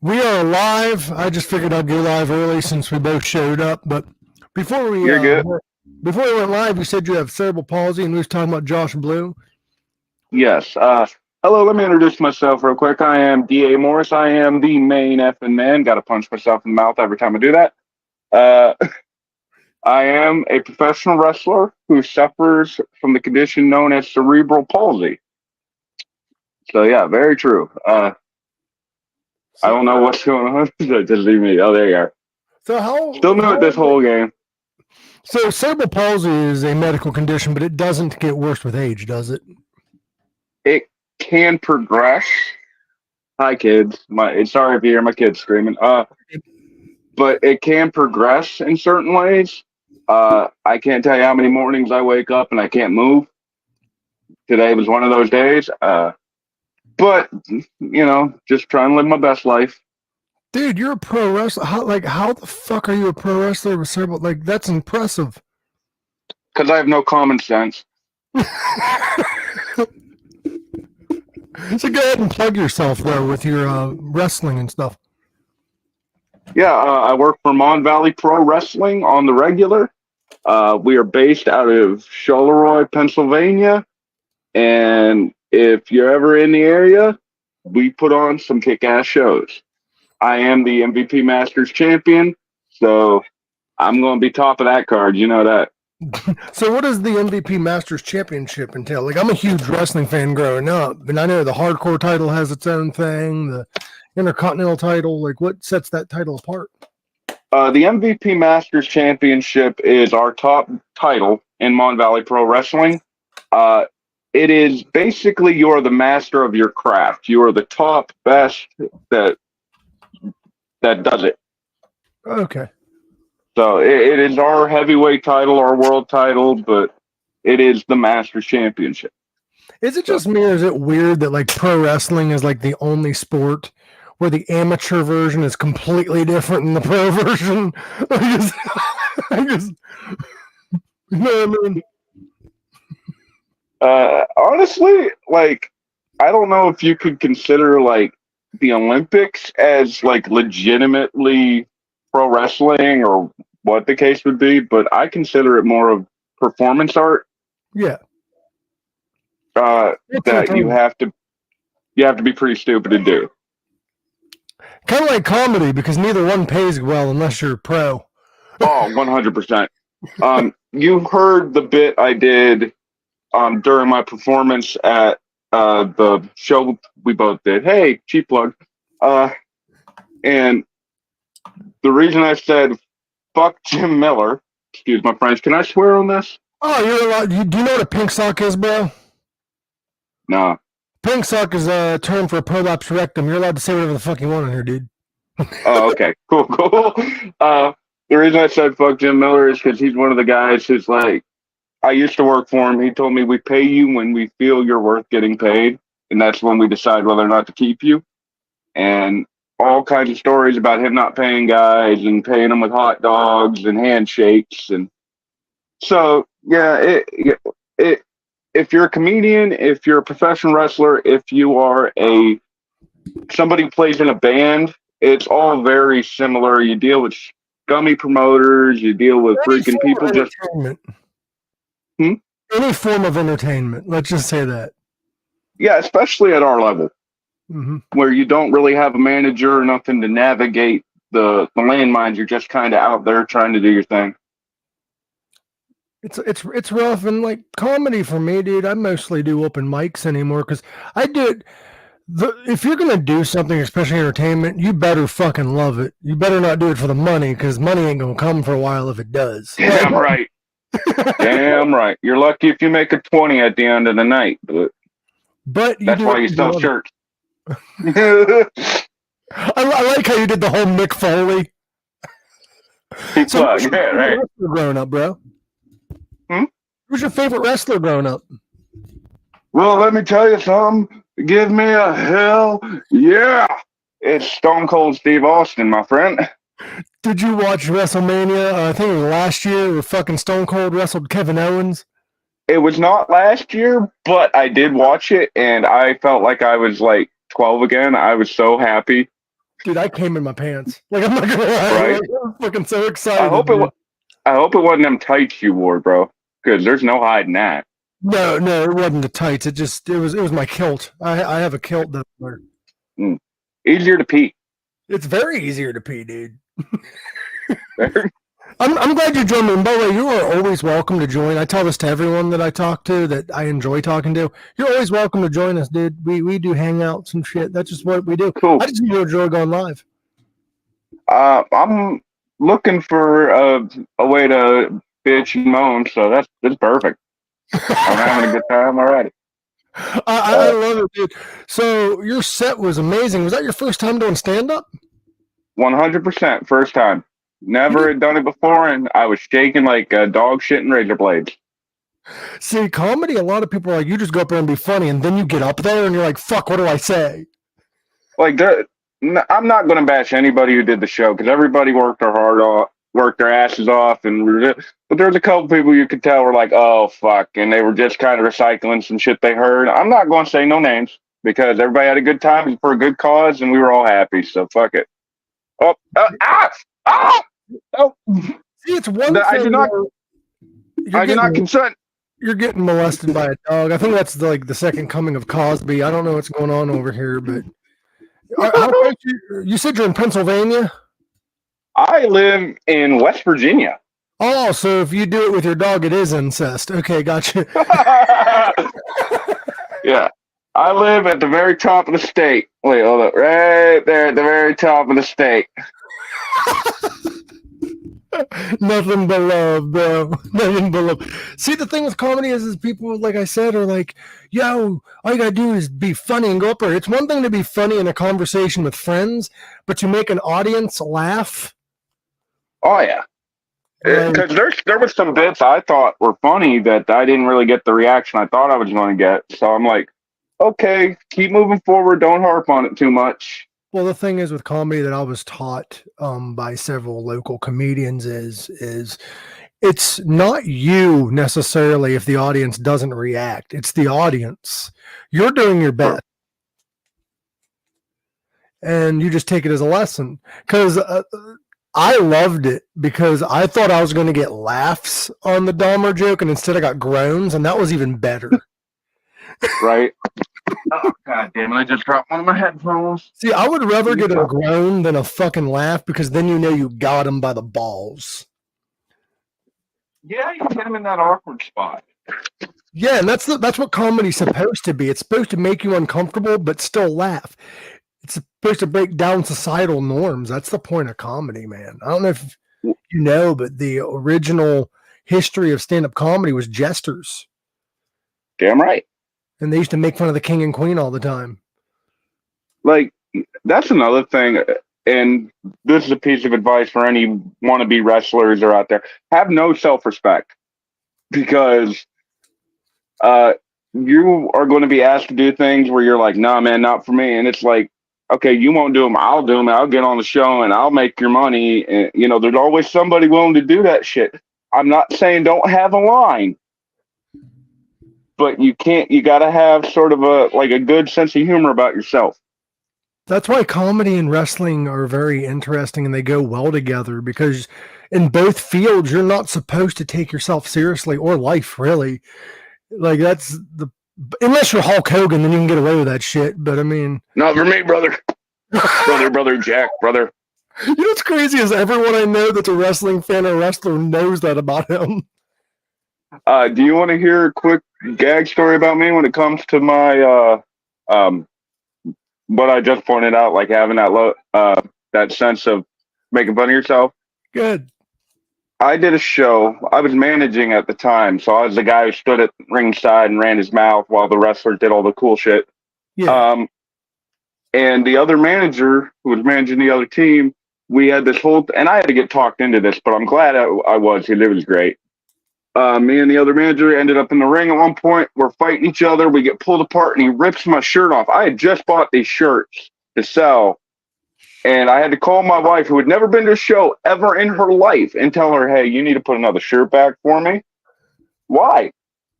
We are live. I just figured I'd go live early since we both showed up. But before we You're good. before we went live, you said you have cerebral palsy, and we was talking about Josh Blue. Yes. Hello, let me introduce myself real quick. I am D.A. Morris. I am the main effing man. Got to punch myself in the mouth every time I do that. Uh, I am a professional wrestler who suffers from the condition known as cerebral palsy. So, yeah, very true. I don't know what's going on. Just leave me. Oh, there you are. So Still new at this whole game. So cerebral palsy is a medical condition, but it doesn't get worse with age, does it? It can progress. Hi, kids. Sorry if you hear my kids screaming. But it can progress in certain ways. I can't tell you how many mornings I wake up and I can't move. Today was one of those days. But just trying to live my best life. Dude, you're a pro wrestler. How the fuck are you a pro wrestler with cerebral? Like, that's impressive. Because I have no common sense. So go ahead and plug yourself though with your wrestling and stuff. Yeah, I work for Mon Valley Pro Wrestling on the regular. We are based out of Charleroi, Pennsylvania. And if you're ever in the area, we put on some kick-ass shows. I am the MVP Masters champion, so I'm going to be top of that card. You know that. So what does the MVP Masters Championship entail? Like, I'm a huge wrestling fan growing up, and I know the hardcore title has its own thing, the Intercontinental title. Like, what sets that title apart? The MVP Masters Championship is our top title in Mon Valley Pro Wrestling. It is basically you're the master of your craft. You are the top best that does it. Okay. So it is our heavyweight title, our world title, but it is the Masters Championship. Is it just me, or is it weird that like pro wrestling is like the only sport where the amateur version is completely different than the pro version? You know what I mean? Honestly, like, I don't know if you could consider like the Olympics as like legitimately pro wrestling or what the case would be, but I consider it more of performance art. Yeah. That you have to be pretty stupid to do. Kind of like comedy, because neither one pays well unless you're a pro. Oh, 100%. You heard the bit I did during my performance at the show we both did. Hey, cheap plug. And the reason I said fuck Jim Miller, excuse my French, can I swear on this? Oh, you're allowed. Do you know what a pink sock is, bro? No. Pink sock is a term for a prolapse rectum. You're allowed to say whatever the fuck you want in here, dude. Oh, okay. Cool. The reason I said fuck Jim Miller is because he's one of the guys who's like, I used to work for him. He told me we pay you when we feel you're worth getting paid, and that's when we decide whether or not to keep you. And all kinds of stories about him not paying guys and paying them with hot dogs and handshakes. And so, yeah, if you're a comedian, if you're a professional wrestler, if you are somebody who plays in a band, it's all very similar. You deal with scummy promoters, you deal with freaking people just. Any form of entertainment. Let's just say that. Yeah, especially at our level, where you don't really have a manager or nothing to navigate the landmines. You're just kind of out there trying to do your thing. It's rough, and like comedy for me, dude. I mostly do open mics anymore because I do it. If you're gonna do something, especially entertainment, you better fucking love it. You better not do it for the money, because money ain't gonna come for a while if it does. Damn right. Damn right. You're lucky if you make a 20 at the end of the night, but that's why you sell shirts. I like how you did the whole Mick Foley. So who's your favorite wrestler growing up, bro? Who's your favorite wrestler growing up? Well, let me tell you something. Give me a hell yeah. It's Stone Cold Steve Austin, my friend. Did you watch WrestleMania? I think it was last year where fucking Stone Cold wrestled Kevin Owens. It was not last year, but I did watch it, and I felt like I was like 12 again. I was so happy. Dude, I came in my pants. Like, I'm not gonna lie. Right? Like, I'm fucking so excited. I hope it wasn't them tights you wore, bro. Because there's no hiding that. No, it wasn't the tights. It was my kilt. I have a kilt that I wear. Easier to pee. It's very easier to pee, dude. I'm glad you joined me. And by the way, you are always welcome to join. I tell this to everyone that I talk to that I enjoy talking to. You're always welcome to join us, dude. We do hangouts and shit. That's just what we do. Cool. I just enjoy going live. I'm looking for a way to bitch and moan, so that's perfect. I'm having a good time already. I love it, dude. So your set was amazing. Was that your first time doing stand-up? 100% first time. Never had done it before, and I was shaking like dog shit and razor blades. See, comedy, a lot of people are like, you just go up there and be funny, and then you get up there and you're like, fuck, what do I say? Like, I'm not going to bash anybody who did the show, because everybody worked their asses off, but there's a couple people you could tell were like, oh, fuck, and they were just kind of recycling some shit they heard. I'm not going to say no names, because everybody had a good time for a good cause, and we were all happy, so fuck it. Oh, oh. See, it's one thing. I do not consent. You're getting molested by a dog. I think that's the second coming of Cosby. I don't know what's going on over here, but you said you're in Pennsylvania? I live in West Virginia. Oh, so if you do it with your dog, it is incest. Okay, gotcha. Yeah. I live at the very top of the state. Wait, hold up. Right there at the very top of the state. Nothing but love, bro. Nothing but love. See, the thing with comedy is people, like I said, are like, yo, all you gotta do is be funny and go up there. It's one thing to be funny in a conversation with friends, but to make an audience laugh. Oh, yeah. Because there was some bits I thought were funny that I didn't really get the reaction I thought I was going to get. So I'm like, okay, keep moving forward. Don't harp on it too much. Well, the thing is with comedy that I was taught by several local comedians is it's not you necessarily if the audience doesn't react. It's the audience. You're doing your best. And you just take it as a lesson. Because I loved it because I thought I was going to get laughs on the Dahmer joke, and instead I got groans, and that was even better. Right? Oh, God damn it. I just dropped one of my headphones. See, I would rather get a groan than a fucking laugh because then you know you got him by the balls. Yeah, you hit him in that awkward spot. Yeah, and that's what comedy's supposed to be. It's supposed to make you uncomfortable but still laugh. It's supposed to break down societal norms. That's the point of comedy, man. I don't know if you know, but the original history of stand-up comedy was jesters. Damn right. And they used to make fun of the king and queen all the time. Like, that's another thing. And this is a piece of advice for any wannabe wrestlers are out there. Have no self-respect. Because you are going to be asked to do things where you're like, nah, man, not for me. And it's like, okay, you won't do them. I'll do them. I'll get on the show and I'll make your money. And, there's always somebody willing to do that shit. I'm not saying don't have a line. But you got to have sort of a good sense of humor about yourself. That's why comedy and wrestling are very interesting and they go well together because in both fields, you're not supposed to take yourself seriously or life, really. Like unless you're Hulk Hogan, then you can get away with that shit. But I mean, not for me, brother. brother Jack, brother. You know what's crazy is everyone I know that's a wrestling fan or wrestler knows that about him. Do you want to hear a quick gag story about me when it comes to my what I just pointed out, like having that sense of making fun of yourself? Good. I did a show. I was managing at the time, so I was the guy who stood at ringside and ran his mouth while the wrestler did all the cool shit. Yeah. And the other manager who was managing the other team, we had this and I had to get talked into this, but I'm glad I was because it was great. Me and the other manager ended up in the ring at one point. We're fighting each other. We get pulled apart, and he rips my shirt off. I had just bought these shirts to sell, and I had to call my wife, who had never been to a show ever in her life, and tell her, hey, you need to put another shirt back for me. Why?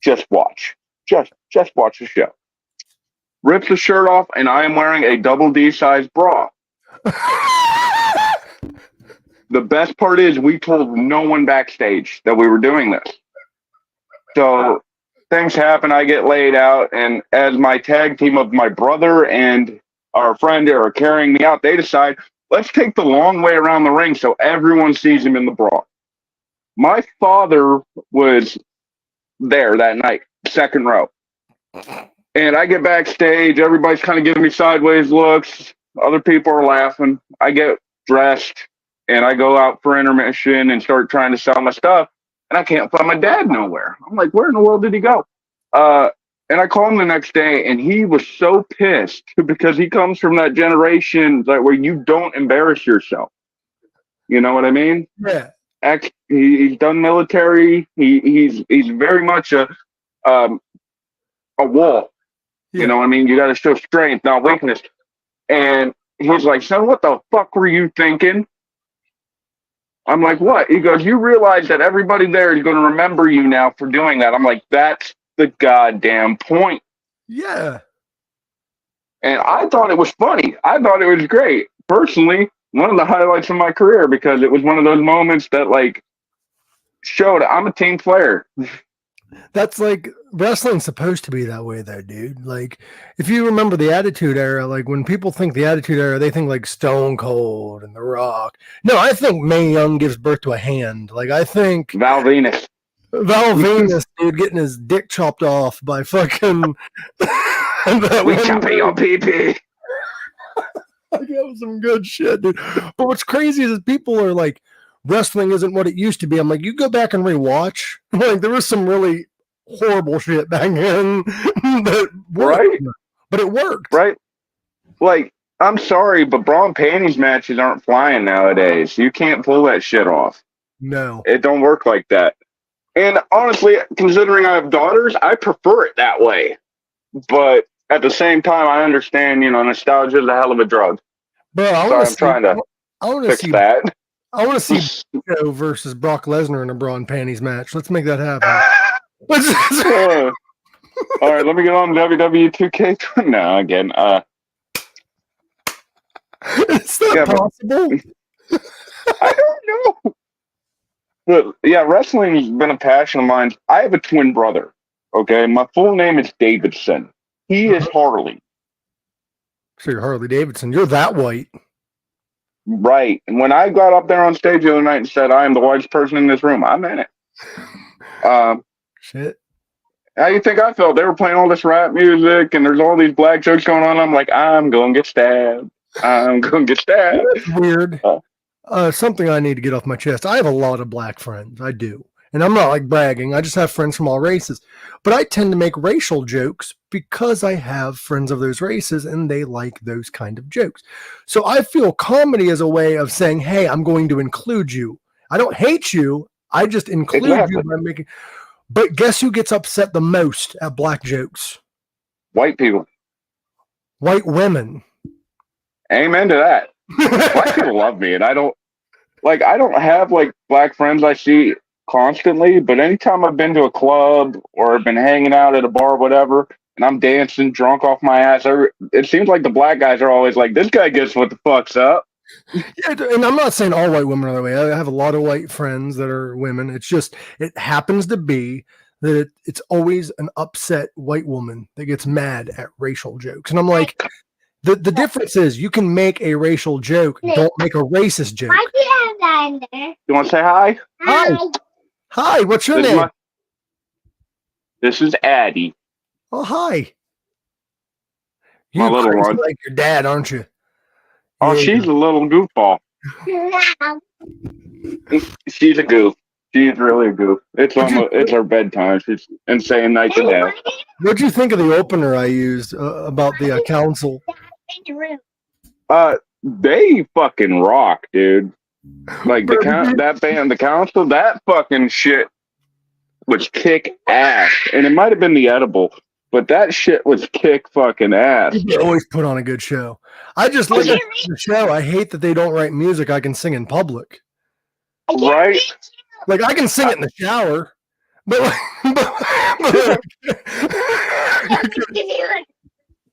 Just watch. Just watch the show. Rips the shirt off, and I am wearing a double D size bra. The best part is we told no one backstage that we were doing this. So things happen. I get laid out, and as my tag team of my brother and our friend are carrying me out, they decide, let's take the long way around the ring so everyone sees him in the bra. My father was there that night, second row. And I get backstage, everybody's kind of giving me sideways looks. Other people are laughing. I get dressed and I go out for intermission and start trying to sell my stuff. And I can't find my dad nowhere. I'm like, where in the world did he go? And I called him the next day, and he was so pissed because he comes from that generation that where you don't embarrass yourself. You know what I mean? Yeah. He's done military. He's very much a wall. Yeah. You know what I mean? You got to show strength, not weakness. And he's like, son, what the fuck were you thinking? I'm like, what? He goes, you realize that everybody there is going to remember you now for doing that. I'm like, that's the goddamn point. Yeah. And I thought it was funny. I thought it was great. Personally, one of the highlights of my career because it was one of those moments that like showed I'm a team player. That's like wrestling's supposed to be that way though, dude. Like if you remember the Attitude Era, like when people think the Attitude Era, they think like Stone Cold and The Rock. No, I think Mae Young gives birth to a hand. Like I think Val Venus, dude, getting his dick chopped off by fucking we chopping your pee-pee. That was some good shit, dude. But what's crazy is that people are like, wrestling isn't what it used to be. I'm like, you go back and rewatch. Like, there was some really horrible shit back then that worked, right? But it worked, right? Like, I'm sorry, but bra and panties matches aren't flying nowadays. You can't pull that shit off. No, it don't work like that. And honestly, considering I have daughters, I prefer it that way. But at the same time, I understand, you know, nostalgia is a hell of a drug. But I'm trying to fix that. I want to see Joe versus Brock Lesnar in a bra and panties match. Let's make that happen. All right, let me get on WWE 2K. No, again. Is that possible? I don't know. But yeah, wrestling has been a passion of mine. I have a twin brother. Okay, my full name is Davidson. He is Harley. So you're Harley Davidson. You're that white. Right. And when I got up there on stage the other night and said, I am the whitest person in this room, I meant it. Shit. How do you think I felt? They were playing all this rap music and there's all these black jokes going on. I'm like, I'm going to get stabbed. I'm going to get stabbed. That's weird. Something I need to get off my chest. I have a lot of black friends. I do. And I'm not like bragging. I just have friends from all races. But I tend to make racial jokes because I have friends of those races and they like those kind of jokes. So I feel comedy is a way of saying, hey, I'm going to include you. I don't hate you. I just include you by making. But guess who gets upset the most at black jokes? White people. White women. Amen to that. Black people love me, and I don't have like black friends I see constantly, but anytime I've been to a club or been hanging out at a bar or whatever, and I'm dancing drunk off my ass, it seems like the black guys are always like, this guy gets what the fuck's up. Yeah, and I'm not saying all white women are that way. I have a lot of white friends that are women. It's just, it happens to be that it's always an upset white woman that gets mad at racial jokes. And I'm like, the difference is you can make a racial joke, don't make a racist joke. You want to say hi? Hi, what's your name? This is Addie. Oh, hi. My little one. Like your dad, aren't you? Oh, yeah, she's a little goofball. She's a goof. She's really a goof. It's her bedtime. She's saying night to dad. What'd you think of the opener I used about the council? They fucking rock, dude. Like that band, the council, that fucking shit was kick ass. And it might have been the edible, but that shit was kick fucking ass. They always put on a good show. I just look at the show. I hate that they don't write music I can sing in public. Right? Like I can sing it in the shower, but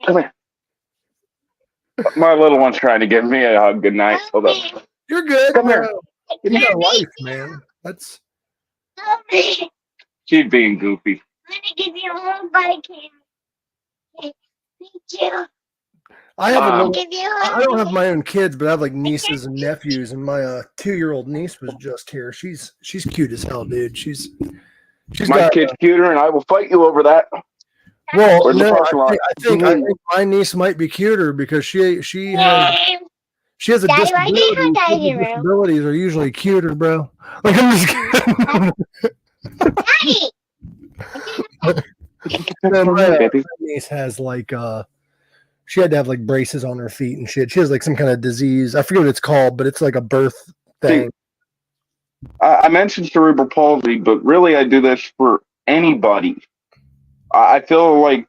Come here. My little one's trying to give me a hug. Good night. Hold up. You're good. Come here. You got a life, man. That's. She's being goofy. I'm gonna give you a little bite. Thank you. I have a little, Give you I don't have my own kids, but I have like nieces and nephews, and my 2-year-old niece was just here. She's cute as hell, dude. She's My got kid's cuter, and I will fight you over that. well, Where's the no, parking lot? I think my niece might be cuter because she has a Daddy, why do you have that disability. hero? Disabilities are usually cuter, bro. Like I'm just kidding. Daddy! No, my niece has like she had to have like braces on her feet and shit. She has like some kind of disease. I forget what it's called, but it's like a birth thing. I mentioned cerebral palsy, but really I do this for anybody. I feel like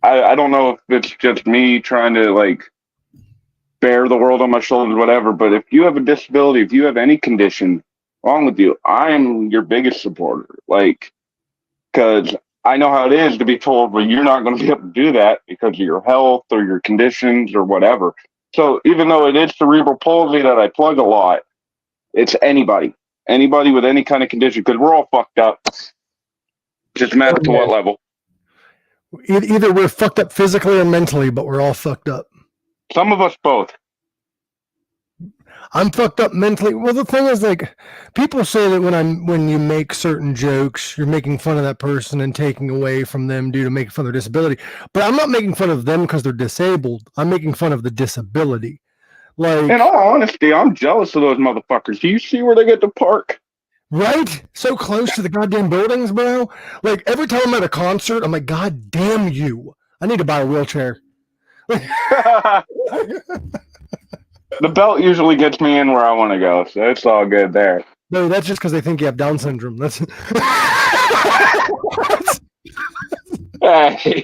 I don't know if it's just me trying to like bear the world on my shoulders, whatever. But if you have a disability, if you have any condition wrong with you, I am your biggest supporter. Like, because I know how it is to be told, well, you're not going to be able to do that because of your health or your conditions or whatever. So even though it is cerebral palsy that I plug a lot, it's anybody with any kind of condition, because we're all fucked up. Just a matter to what level. Either we're fucked up physically or mentally, but we're all fucked up. Some of us both. I'm fucked up mentally. Well, the thing is, like, people say that when you make certain jokes, you're making fun of that person and taking away from them due to making fun of their disability. But I'm not making fun of them because they're disabled. I'm making fun of the disability. Like, in all honesty, I'm jealous of those motherfuckers. Do you see where they get to park? Right? So close to the goddamn buildings, bro. Like, every time I'm at a concert, I'm like, God damn you. I need to buy a wheelchair. The belt usually gets me in where I want to go, so it's all good there. No, that's just because they think you have Down syndrome. That's Hey.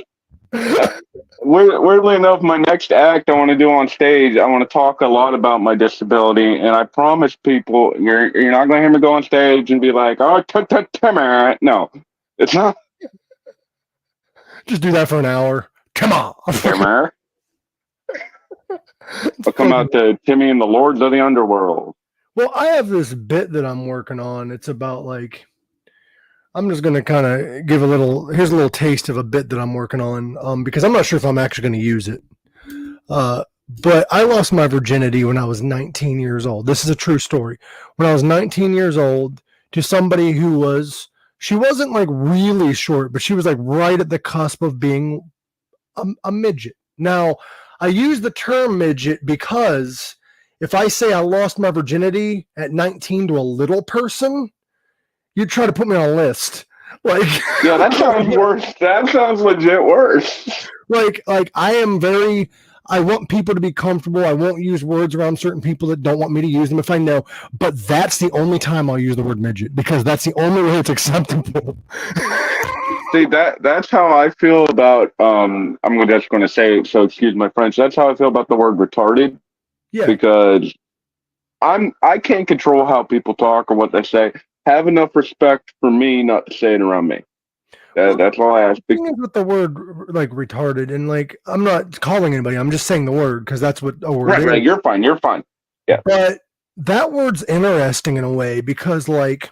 Weirdly enough, my next act I want to do on stage, I want to talk a lot about my disability, and I promise people, you're not going to hear me go on stage and be like, oh, no, it's not. Just do that for an hour. Come on. Timmer. I'll come out to Timmy and the Lords of the Underworld. Well, I have this bit that I'm working on. It's about like, I'm just going to kind of here's a little taste of a bit that I'm working on because I'm not sure if I'm actually going to use it. But I lost my virginity when I was 19 years old. This is a true story. When I was 19 years old, to somebody who she wasn't like really short, but she was like right at the cusp of being a midget. Now, I use the term midget because if I say I lost my virginity at 19 to a little person, you'd try to put me on a list. Like, yeah, that sounds worse. That sounds legit worse. Like I want people to be comfortable. I won't use words around certain people that don't want me to use them if I know. But that's the only time I'll use the word midget because that's the only way it's acceptable. See, that's how I feel about I'm just going to say, so excuse my French. That's how I feel about the word retarded. Yeah. Because I can't control how people talk or what they say. Have enough respect for me not to say it around me. That's all I ask. The thing is with the word like retarded, and like I'm not calling anybody. I'm just saying the word because that's what a word is. Right. You're fine. Yeah. But that word's interesting in a way because like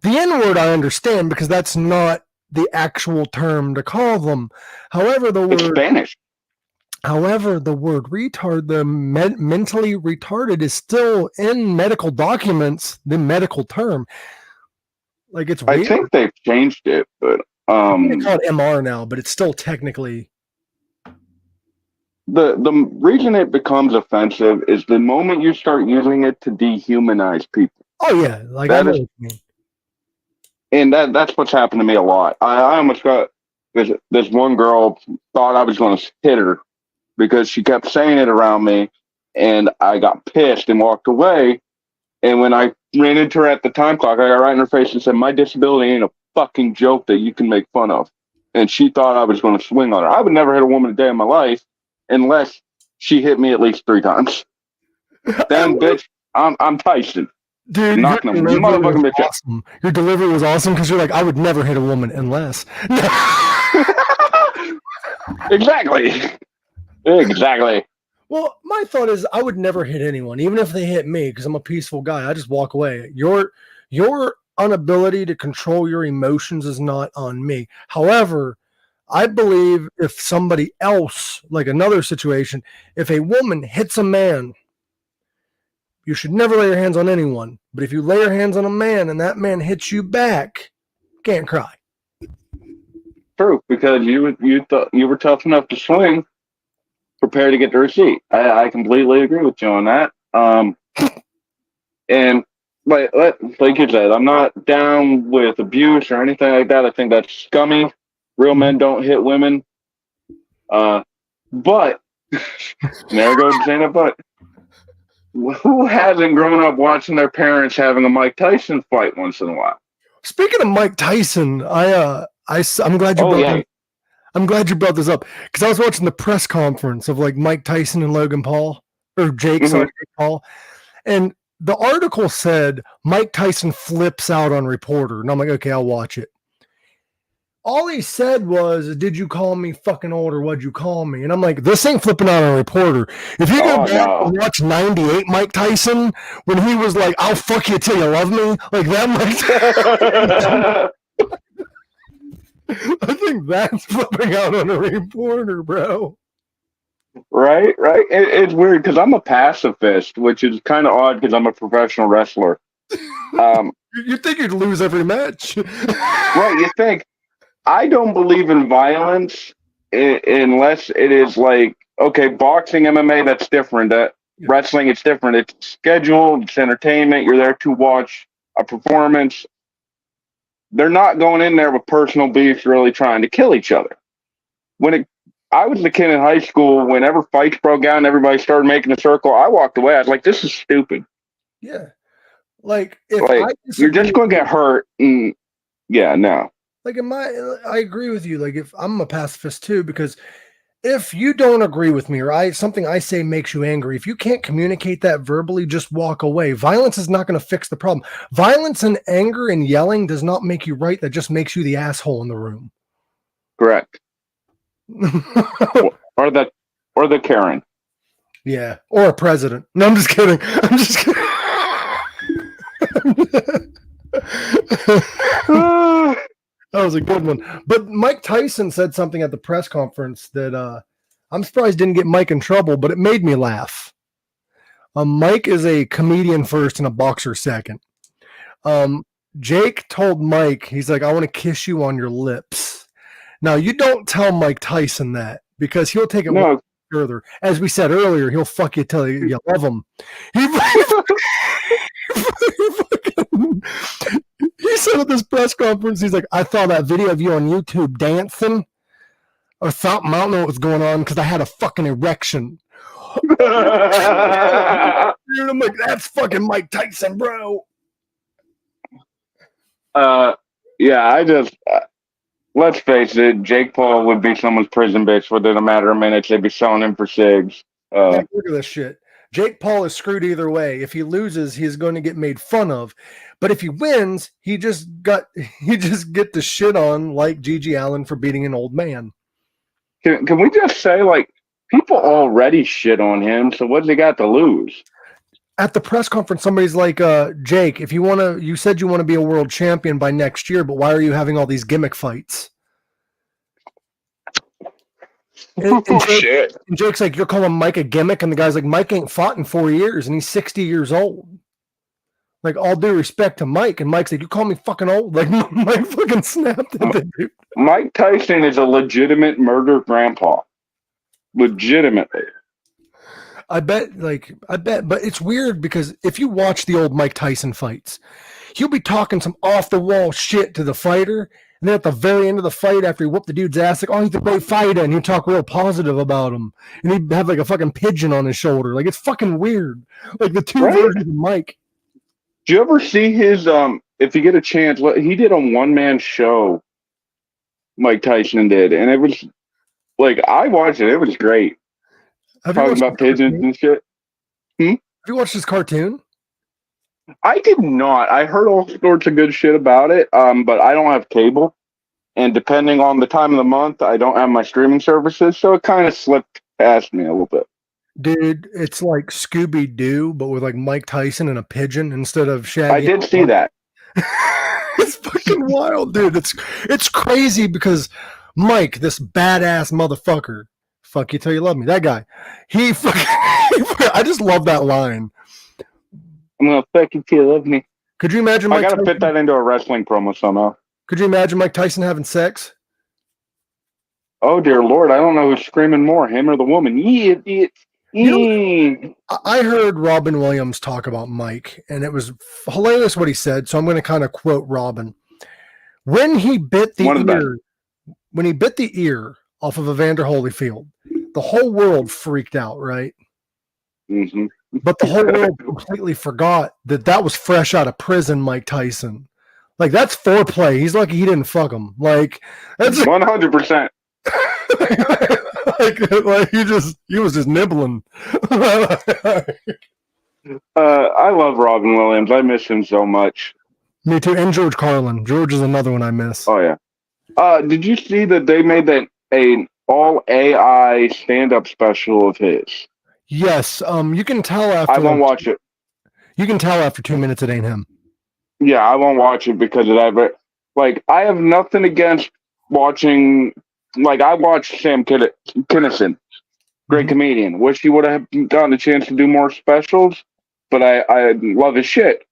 the N-word I understand because that's not the actual term to call them. However, the word Spanish. However, the word retard, the mentally retarded, is still in medical documents the medical term. Like it's weird. I think they've changed it, but they call it MR now, but it's still technically. The reason it becomes offensive is the moment you start using it to dehumanize people. Oh yeah, like I know what you mean. And that's what's happened to me a lot. I almost got this one girl thought I was going to hit her because she kept saying it around me, and I got pissed and walked away. And when I ran into her at the time clock, I got right in her face and said, "My disability ain't a fucking joke that you can make fun of." And she thought I was going to swing on her. I would never hit a woman a day in my life unless she hit me at least 3 times. Then, bitch, I'm Tyson. Dude, your delivery was awesome because you're like, I would never hit a woman unless. Exactly. Well, my thought is I would never hit anyone, even if they hit me, because I'm a peaceful guy. I just walk away. Your inability to control your emotions is not on me. However, I believe if somebody else, like another situation, if a woman hits a man, you should never lay your hands on anyone. But if you lay your hands on a man and that man hits you back, can't cry. True, because you thought you were tough enough to swing, prepare to get the receipt. I completely agree with you on that. And like you said, I'm not down with abuse or anything like that. I think that's scummy. Real men don't hit women. But there goes Jana. But who hasn't grown up watching their parents having a Mike Tyson fight once in a while? Speaking of Mike Tyson, I'm glad you I'm glad you brought this up because I was watching the press conference of like Mike Tyson and Logan Paul or Jake, sorry, Jake Paul, and the article said Mike Tyson flips out on reporter, and I'm like, okay, I'll watch it. All he said was, "Did you call me fucking old or what'd you call me?" And I'm like, this ain't flipping out on a reporter. If you go back and watch '98 Mike Tyson when he was like, "I'll fuck you till you love me," like that Mike Tyson. I think that's flipping out on a reporter, bro. Right. It's weird because I'm a pacifist, which is kind of odd because I'm a professional wrestler. You think you'd lose every match. Right, you think. I don't believe in violence unless it is like, okay, boxing, MMA, that's different. Wrestling, it's different. It's scheduled, it's entertainment. You're there to watch a performance. They're not going in there with personal beefs, really trying to kill each other. I was a kid in high school, whenever fights broke out and everybody started making a circle, I walked away. I was like, this is stupid. Yeah. Like, if you're just going to get hurt. And, yeah, no. Like, I agree with you. Like, if I'm a pacifist too, because if you don't agree with me or something I say makes you angry, if you can't communicate that verbally, just walk away. Violence is not going to fix the problem. Violence and anger and yelling does not make you right. That just makes you the asshole in the room. Correct. or the Karen. Yeah, or a president. No, I'm just kidding. I'm just kidding. That was a good one. But Mike Tyson said something at the press conference that I'm surprised didn't get Mike in trouble, but it made me laugh. Mike is a comedian first and a boxer second. Jake told Mike, he's like, I want to kiss you on your lips. Now, you don't tell Mike Tyson that because he'll take it further. As we said earlier, he'll fuck you till you love him. He said at this press conference, he's like, I saw that video of you on YouTube dancing or something. I don't know what was going on because I had a fucking erection. Dude, I'm like, that's fucking Mike Tyson, bro. Yeah, let's face it, Jake Paul would be someone's prison bitch within a matter of minutes. They'd be selling him for cigs. Look at this shit. Jake Paul is screwed either way. If he loses, he's going to get made fun of. But if he wins, he just get the shit on like Gigi Allen for beating an old man. Can we just say, like, people already shit on him, so what's he got to lose? At the press conference, somebody's like, Jake, if you said you want to be a world champion by next year, but why are you having all these gimmick fights? And Jake's like, you're calling Mike a gimmick? And the guy's like, Mike ain't fought in 4 years, and he's 60 years old. Like, all due respect to Mike. And Mike's like, you call me fucking old? Like, Mike fucking snapped at the dude. Mike Tyson is a legitimate murder grandpa. Legitimately. I bet, but it's weird because if you watch the old Mike Tyson fights, he'll be talking some off-the-wall shit to the fighter, and then at the very end of the fight, after he whooped the dude's ass, like, oh, he's a great fighter, and he'd talk real positive about him, and he'd have, like, a fucking pigeon on his shoulder. Like, it's fucking weird. Like, the two versions of Mike. Do you ever see his, if you get a chance, he did a one-man show, Mike Tyson did, and it was, like, I watched it. It was great. Talking about pigeons and shit. Have you watched this cartoon? I did not. I heard all sorts of good shit about it, but I don't have cable. And depending on the time of the month, I don't have my streaming services, so it kind of slipped past me a little bit. Dude, it's like Scooby Doo, but with like Mike Tyson and a pigeon instead of Shaggy. I did see that. It's fucking wild, dude. It's crazy because Mike, this badass motherfucker, fuck you till you love me. That guy, he fucking. I just love that line. I'm gonna fuck you till you love me. Could you imagine? I gotta fit that into a wrestling promo somehow. Could you imagine Mike Tyson having sex? Oh dear Lord, I don't know who's screaming more, him or the woman. I heard Robin Williams talk about Mike, and it was hilarious what he said. So I'm going to kind of quote Robin. When he bit the ear off of Evander Holyfield, the whole world freaked out, right? Mm-hmm. But the whole world completely forgot that was fresh out of prison, Mike Tyson. Like, that's foreplay. He's lucky he didn't fuck him. Like, that's 100%. like he was just nibbling. I love Robin Williams. I miss him so much. Me too. And George Carlin. George is another one I miss. Oh yeah. Did you see that they made that an all AI stand-up special of his? Yes. You can tell after. I won't watch it. You can tell after 2 minutes it ain't him. Yeah, I won't watch it because of that. But like, I have nothing against watching. Like, I watched Sam Kinison, great comedian. Wish he would have gotten a chance to do more specials, but I love his shit.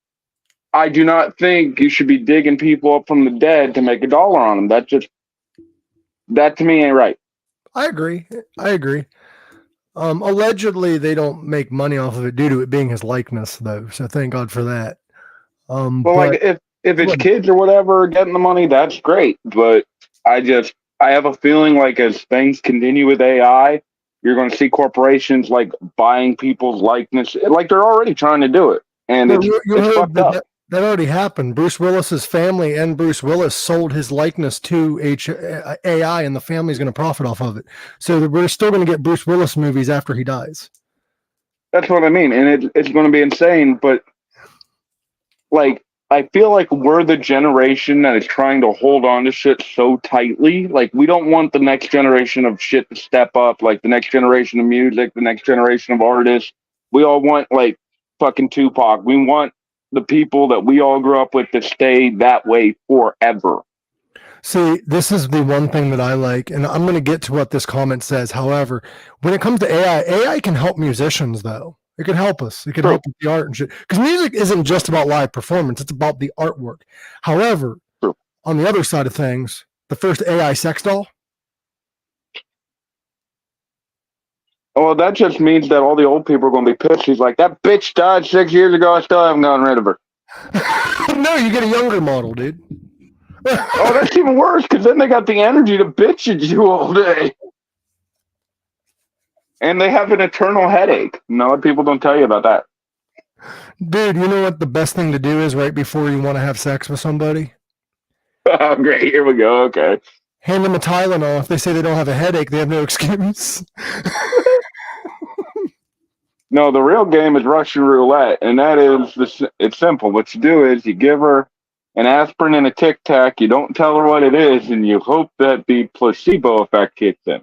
I do not think you should be digging people up from the dead to make $1 on them. That to me ain't right. I agree. Allegedly, they don't make money off of it due to it being his likeness, though. So thank God for that. Well, like if it's kids or whatever getting the money, that's great. But I have a feeling like as things continue with AI, you're going to see corporations like buying people's likeness. Like they're already trying to do it, and it's fucked up. That already happened. Bruce Willis's family and Bruce Willis sold his likeness to AI, and the family's going to profit off of it. So we're still going to get Bruce Willis movies after he dies. That's what I mean, and it's going to be insane. But like, I feel like we're the generation that is trying to hold on to shit so tightly. Like, we don't want the next generation of shit to step up, like the next generation of music, the next generation of artists. We all want, like, fucking Tupac. We want the people that we all grew up with to stay that way forever. See, this is the one thing that I like, and I'm going to get to what this comment says. However, when it comes to AI can help musicians, though. It can help us. It can help with the art and shit. Because music isn't just about live performance. It's about the artwork. However, on the other side of things, the first AI sex doll. Oh, that just means that all the old people are going to be pissed. He's like, that bitch died 6 years ago. I still haven't gotten rid of her. No, you get a younger model, dude. Oh, that's even worse because then they got the energy to bitch at you all day. And they have an eternal headache. No, people don't tell you about that. Dude, you know what the best thing to do is right before you want to have sex with somebody? Oh, great. Here we go. Okay. Hand them a Tylenol. If they say they don't have a headache, they have no excuse. No, the real game is Russian roulette, and that is it's simple. What you do is you give her an aspirin and a Tic Tac. You don't tell her what it is, and you hope that the placebo effect kicks in.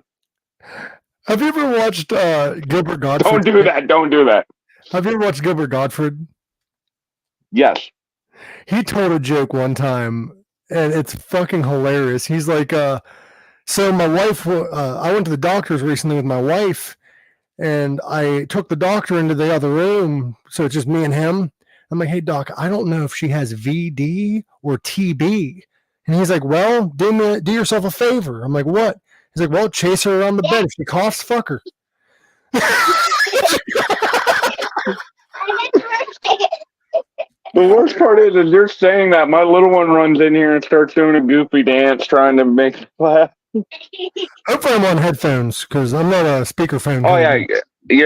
Have you ever watched Gilbert Gottfried? Don't do that. Have you ever watched Gilbert Gottfried? Yes. He told a joke one time, and it's fucking hilarious. He's like, so my wife, I went to the doctor's recently with my wife, and I took the doctor into the other room, so it's just me and him. I'm like, hey, doc, I don't know if she has VD or TB. And he's like, well, do yourself a favor. I'm like, what? He's like, well, chase her around the bed. If she coughs, fuck her. The worst part is you're saying that my little one runs in here and starts doing a goofy dance trying to make me laugh. Hopefully I'm on headphones because I'm not a speakerphone. Oh, yeah,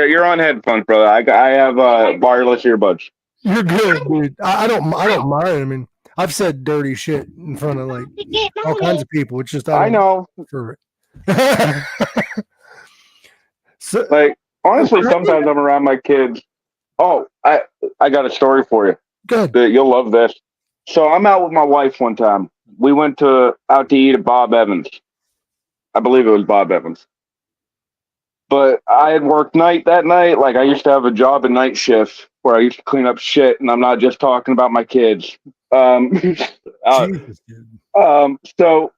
you're on headphones, brother. I have wireless earbuds. You're good, dude. I don't mind. I mean, I've said dirty shit in front of like all kinds of people. It's just I know. For it. So, like, honestly, sometimes I'm around my kids. Oh, I got a story for you. Good. You'll love this. So I'm out with my wife one time. We went out to eat at Bob Evans. I believe it was Bob Evans. But I had worked night that night. Like I used to have a job at night shift where I used to clean up shit, and I'm not just talking about my kids. Um, Jesus, dude. so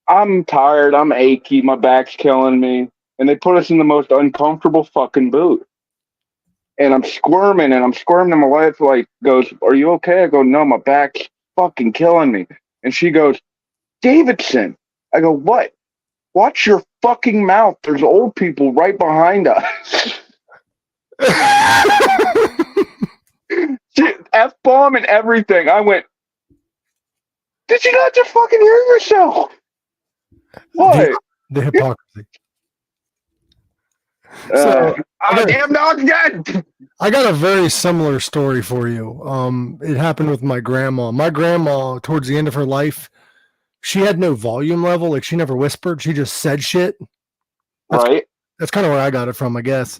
I'm tired. I'm achy. My back's killing me, and they put us in the most uncomfortable fucking boot. And I'm squirming, and my wife like goes, "Are you okay?" I go, "No, my back's fucking killing me." And she goes, "Davidson." I go, "What?" "Watch your fucking mouth. There's old people right behind us." F-bomb and everything. I went, "Did you not just fucking hear yourself?" What? The hypocrisy. Damn dog's dead. I got a very similar story for you. It happened with my grandma. My grandma, towards the end of her life, she had no volume level. Like she never whispered. She just said shit. That's kind of where I got it from, I guess.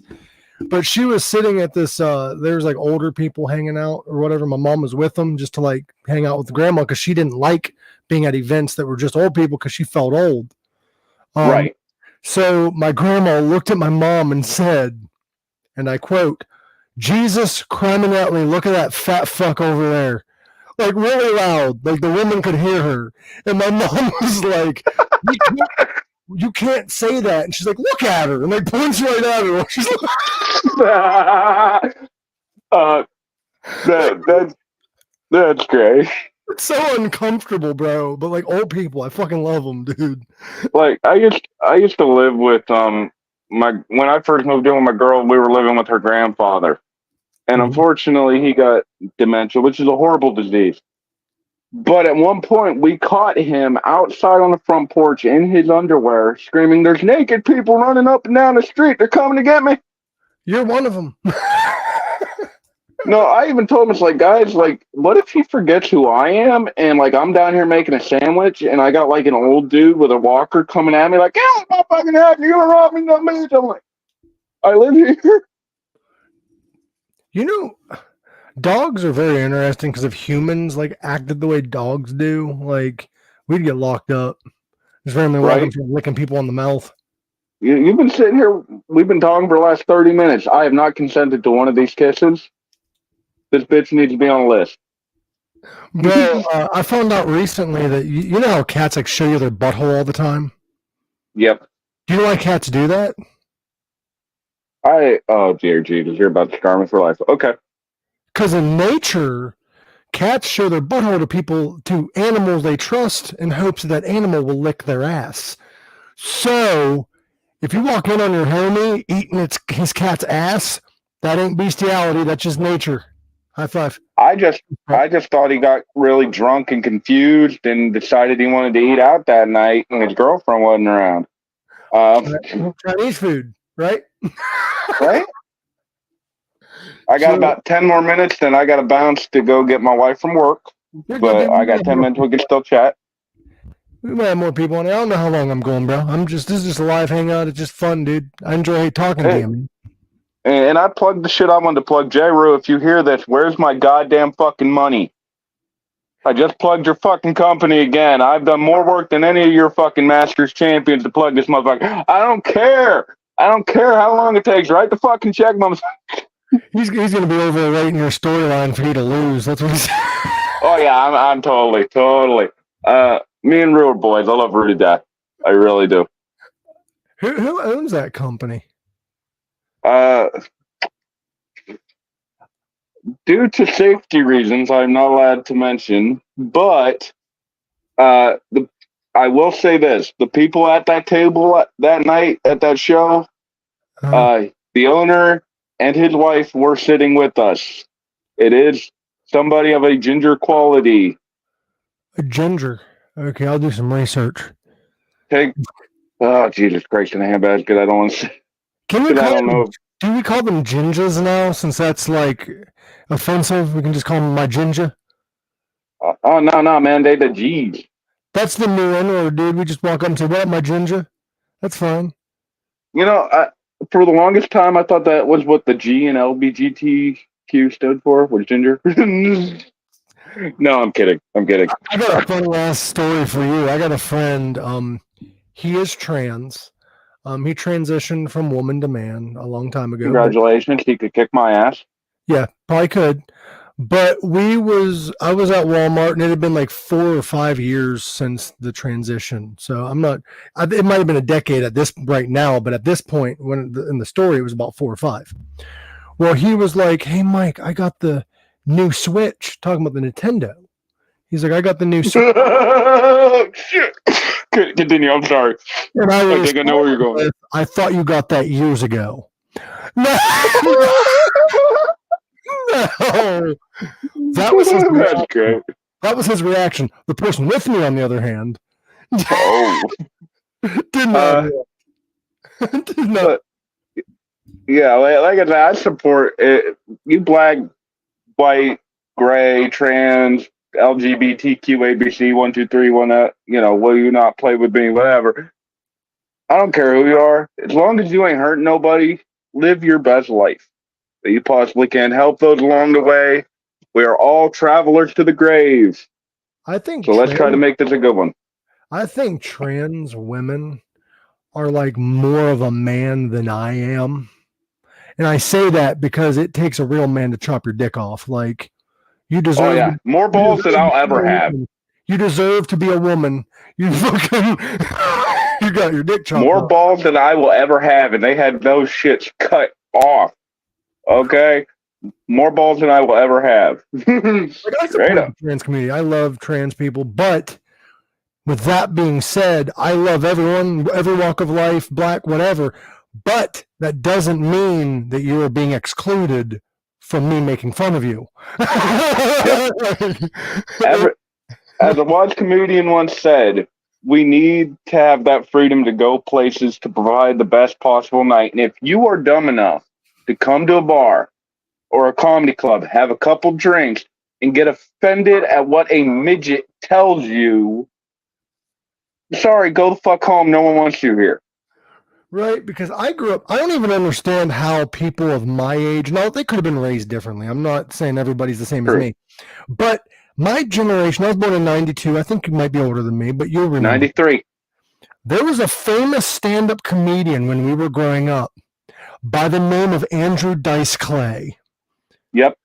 But she was sitting at this, there's like older people hanging out or whatever. My mom was with them just to like hang out with grandma because she didn't like being at events that were just old people because she felt old. So my grandma looked at my mom and said, and I quote, "Jesus criminally, look at that fat fuck over there." Like really loud, like the woman could hear her. And my mom was like, you can't say that. And she's like, "Look at her." And like points right at her. She's like, that's great. It's so uncomfortable, bro. But like old people, I fucking love them, dude. Like I used to live with when I first moved in with my girl, we were living with her grandfather. And unfortunately he got dementia, which is a horrible disease. But at one point we caught him outside on the front porch in his underwear screaming, "There's naked people running up and down the street. They're coming to get me." You're one of them. No, I even told him, it's like, guys, like, what if he forgets who I am? And like, I'm down here making a sandwich and I got like an old dude with a walker coming at me like, "Yeah, my fucking head, you're gonna rob me, no bitch." I'm like, I live here. You know, dogs are very interesting because if humans like acted the way dogs do, like we'd get locked up. Just randomly walking through licking people on the mouth. You've been sitting here, we've been talking for the last 30 minutes. I have not consented to one of these kisses. This bitch needs to be on a list. Bro, I found out recently that you know how cats like show you their butthole all the time? Yep. Do you know why cats do that? Oh dear Jesus, you're about to scar me for life. Okay. Because in nature, cats show their butthole to animals they trust in hopes that animal will lick their ass. So, if you walk in on your homie eating his cat's ass, that ain't bestiality, that's just nature. High five. I just thought he got really drunk and confused and decided he wanted to eat out that night and his girlfriend wasn't around. Chinese food, right? Right? I got about 10 more minutes, then I got to bounce to go get my wife from work. But I got 10 minutes, we can still chat. We might have more people on it. I don't know how long I'm going, bro. This is just a live hangout. It's just fun, dude. I enjoy talking to you. And I plugged the shit I wanted to plug. J-Ru, if you hear this, where's my goddamn fucking money? I just plugged your fucking company again. I've done more work than any of your fucking Masters champions to plug this motherfucker. I don't care. I don't care how long it takes. Write the fucking check, mom. He's going to be over writing your storyline for you to lose. That's what he's. Oh yeah, I'm totally. Me and Ru are boys. I love Ru to death. I really do. Who owns that company? Due to safety reasons, I'm not allowed to mention. But I will say this: the people at that table that night at that show, the owner and his wife were sitting with us. It is somebody of a ginger quality. A ginger. Okay, I'll do some research. Oh, Jesus Christ, in a handbasket. I don't want to say. Do we call them gingers now, since that's like offensive? We can just call them my ginger? No, man. They the G's. That's the new N-word, dude. We just walk up and say, "What up, my ginger?" That's fine. You know, for the longest time, I thought that was what the G and LBGTQ stood for, was ginger. No, I'm kidding. I got a funny last story for you. I got a friend. He is trans. He transitioned from woman to man a long time ago. Congratulations, he could kick my ass. Yeah, probably could. But I was at Walmart and it had been like 4 or 5 years since the transition. So it might have been a decade at this right now, but at this point in the story, it was about 4 or 5. Well, he was like, "Hey, Mike, I got the new Switch," talking about the Nintendo. He's like, "I got the new Switch." Shit. Continue. I'm sorry. And I think I know where you're going. I thought you got that years ago. No. No. That was his reaction. That's great. That was his reaction. The person with me, on the other hand, did not. But, yeah, like I said, I support it. You black, white, gray, trans, LGBTQ, ABC, 1, 2, 3, 1, will you not play with me, whatever. I don't care who you are. As long as you ain't hurting nobody, live your best life that you possibly can. Help those along the way. We are all travelers to the grave. I think so. Let's try to make this a good one. I think trans women are like more of a man than I am. And I say that because it takes a real man to chop your dick off. Like, you deserve more balls than I'll ever have. You deserve to be a woman. You fucking you got your dick chopped more off. Balls than I will ever have, and they had those shits cut off. Okay? More balls than I will ever have. Straight up. The trans community. I love trans people, but with that being said, I love everyone, every walk of life, black, whatever. But that doesn't mean that you are being excluded from me making fun of you. As a watch comedian once said, we need to have that freedom to go places to provide the best possible night. And if you are dumb enough to come to a bar or a comedy club, have a couple drinks, and get offended at what a midget tells you, sorry, go the fuck home. No one wants you here. Right, because I grew up, I don't even understand how people of my age, no, they could have been raised differently. I'm not saying everybody's the same as me. But my generation, I was born in 92. I think you might be older than me, but you'll remember. 93. There was a famous stand-up comedian when we were growing up by the name of Andrew Dice Clay. Yep.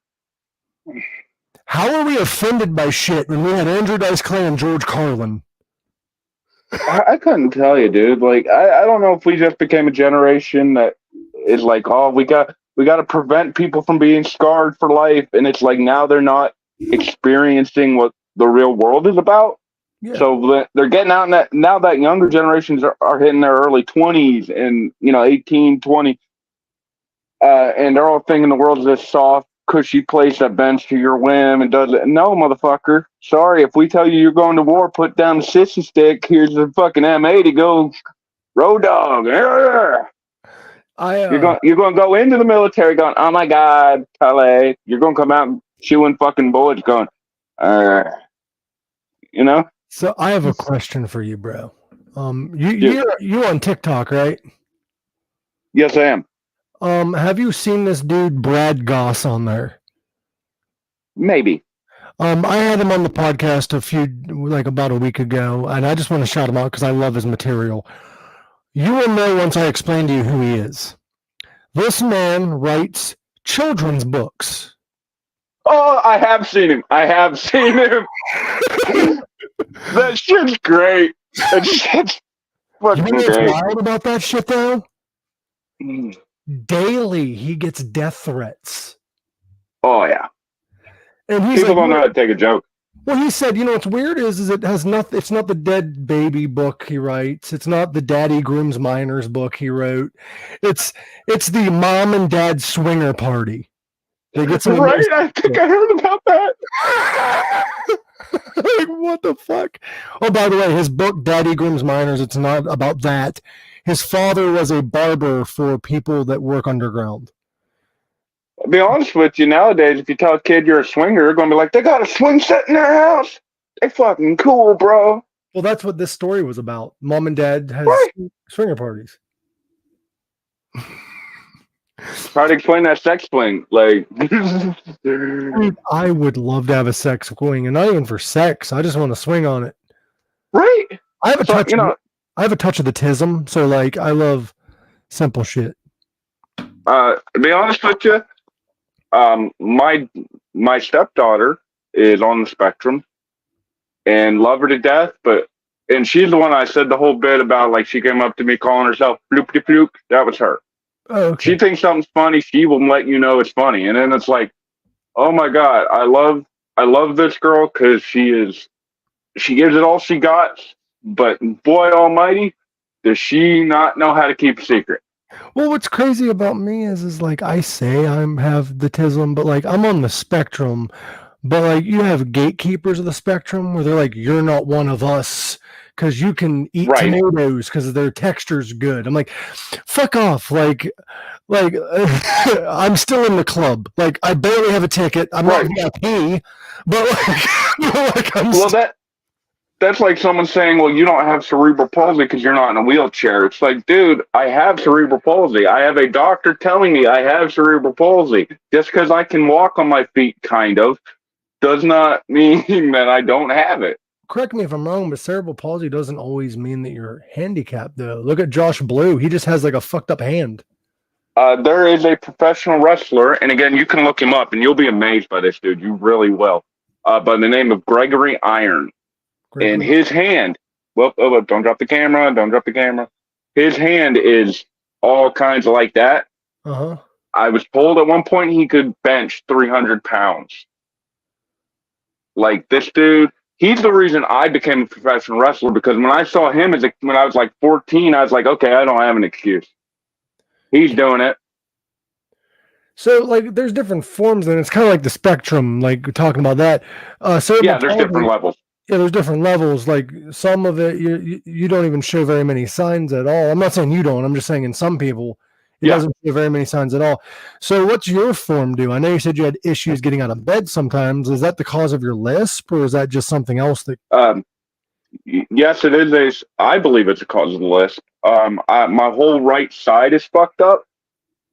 How are we offended by shit when we had Andrew Dice Clay and George Carlin? I couldn't tell you, dude. Like, I don't know if we just became a generation that is like, oh, we got to prevent people from being scarred for life, and it's like now they're not experiencing what the real world is about. Yeah. So they're getting out, and now that younger generations are hitting their early 20s and 18, 20, and they're all thinking the world's this soft, cushy place that bends to your whim and does it. No, motherfucker. Sorry, if we tell you you're going to war, put down the sissy stick. Here's the fucking M80. Go, road dog. You're going to go into the military going, oh my God, Calais. You're going to come out and chewing fucking bullets going, So I have a question for you, bro. You're on TikTok, right? Yes, I am. Have you seen this dude Brad Goss on there? Maybe. I had him on the podcast about a week ago, and I just want to shout him out because I love his material. You will know once I explain to you who he is. This man writes children's books. Oh, I have seen him. That shit's great. That shit's fucking great. What's wild about that shit, though? Daily, he gets death threats. Oh, yeah. And he's people don't know how to take a joke. Well, he said, what's weird is it has nothing. It's not the dead baby book he writes. It's not the daddy grooms minors book he wrote. It's the mom and dad swinger party. They get some right. I think I heard about that. Like, what the fuck? Oh, by the way, his book Daddy Grooms Minors. It's not about that. His father was a barber for people that work underground. I'll be honest with you, nowadays, if you tell a kid you're a swinger, they're going to be like, they got a swing set in their house. They fucking cool, bro. Well, that's what this story was about. Mom and dad has swinger parties. Try to explain that sex swing. Like, I would love to have a sex swing, and not even for sex. I just want to swing on it. Right. I have a touch. I have a touch of the tism, so like I love simple shit. To be honest with you, my stepdaughter is on the spectrum and love her to death, and she's the one I said the whole bit about, like she came up to me calling herself floopty floop. That was her. Oh, okay. She thinks something's funny, she will let you know it's funny. And then it's like, oh my God, I love this girl because she gives it all she got, but boy almighty, does she not know how to keep a secret. Well, what's crazy about me is like I say I'm have the tism, but like I'm on the spectrum. But like you have gatekeepers of the spectrum where they're like, you're not one of us because you can eat Right. tomatoes because their texture's good. I'm like, fuck off. Like I'm still in the club. Like I barely have a ticket. I'm Right. not VIP, but like I'm Well, that's like someone saying, well, you don't have cerebral palsy because you're not in a wheelchair. It's like, dude, I have cerebral palsy. I have a doctor telling me I have cerebral palsy. Just because I can walk on my feet, kind of, does not mean that I don't have it. correct me if I'm wrong, but cerebral palsy doesn't always mean that you're handicapped, though. Look at Josh Blue. He just has like a fucked up hand. There is a professional wrestler, and again, you can look him up, and you'll be amazed by this dude. You really will. By the name of Gregory Iron. Great. And his hand, well, don't drop the camera. Don't drop the camera. His hand is all kinds of like that. Uh-huh. I was told at one point he could bench 300 pounds. Like this dude, he's the reason I became a professional wrestler, because when I saw him when I was like 14, I was like, okay, I don't have an excuse. He's doing it. So, like, there's different forms, and it's kind of like the spectrum, like we're talking about that. Yeah, there's different levels. Yeah, there's different levels. Like some of it, you don't even show very many signs at all. I'm not saying you don't. I'm just saying in some people, it doesn't show very many signs at all. So, what's your form do? I know you said you had issues getting out of bed sometimes. Is that the cause of your lisp, or is that just something else that? Yes, it is. I believe it's a cause of the lisp. My whole right side is fucked up.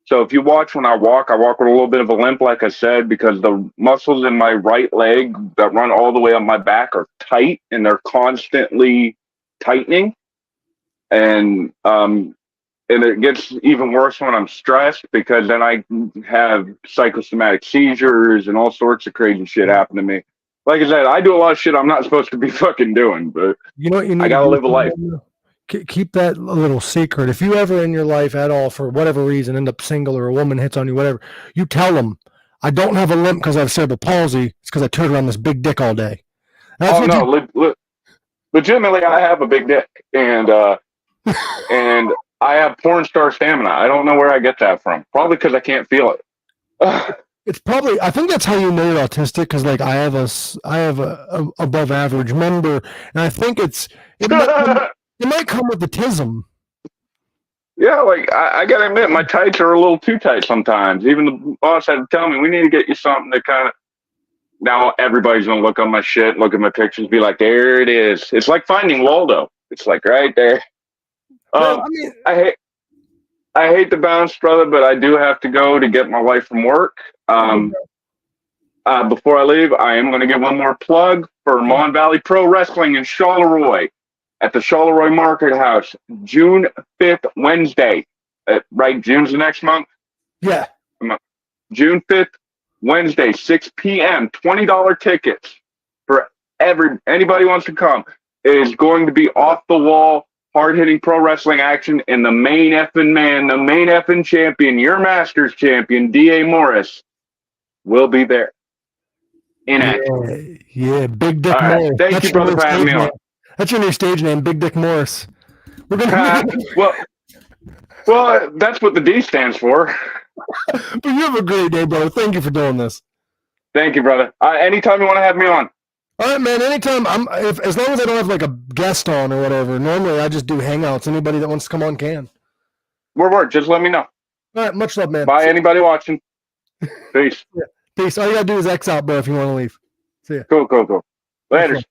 So if you watch when I walk with a little bit of a limp, like I said, because the muscles in my right leg that run all the way up my back are tight, and they're constantly tightening. And it gets even worse when I'm stressed, because then I have psychosomatic seizures and all sorts of crazy shit happen to me. Like I said, I do a lot of shit I'm not supposed to be fucking doing, but you know what you need I gotta live a life. Keep that a little secret. If you ever in your life at all, for whatever reason, end up single or a woman hits on you, whatever, you tell them, I don't have a limp because I have cerebral palsy. It's because I turn around this big dick all day. Legitimately, I have a big dick, and and I have porn star stamina. I don't know where I get that from. Probably because I can't feel it. It's probably, I think that's how you know you're autistic, because like I have a above average member, and I think it might come with the tism. Yeah, like I gotta admit, my tights are a little too tight sometimes. Even the boss had to tell me, we need to get you something that kind of. Now everybody's gonna look on my shit, look at my pictures, be like, there it is. It's like finding Waldo. It's like right there. Well, I mean, I hate to bounce, brother, but I do have to go to get my wife from work. Before I leave, I am going to give one more plug for Mon Valley Pro Wrestling in Charleroi at the Charleroi Market House, June 5th, Wednesday. Right, June's the next month? Yeah. June 5th, Wednesday, 6 p.m., $20 tickets for anybody who wants to come. It is going to be off the wall, hard-hitting pro wrestling action, and the main effing man, the main effing champion, your Masters champion, D.A. Morris, will be there. Yeah, Big Dick Morris. Thank you, brother, for having me on. That's your new stage name, Big Dick Morris. We're gonna well, that's what the D stands for. But you have a great day, brother. Thank you for doing this. Thank you, brother. Anytime you want to have me on. All right, man. Anytime. As long as I don't have like a guest on or whatever. Normally, I just do hangouts. Anybody that wants to come on can. Word. Just let me know. All right. Much love, man. Bye, anybody watching. Peace. Yeah. Peace. All you gotta do is X out, bro, if you want to leave. See ya. Cool. Later.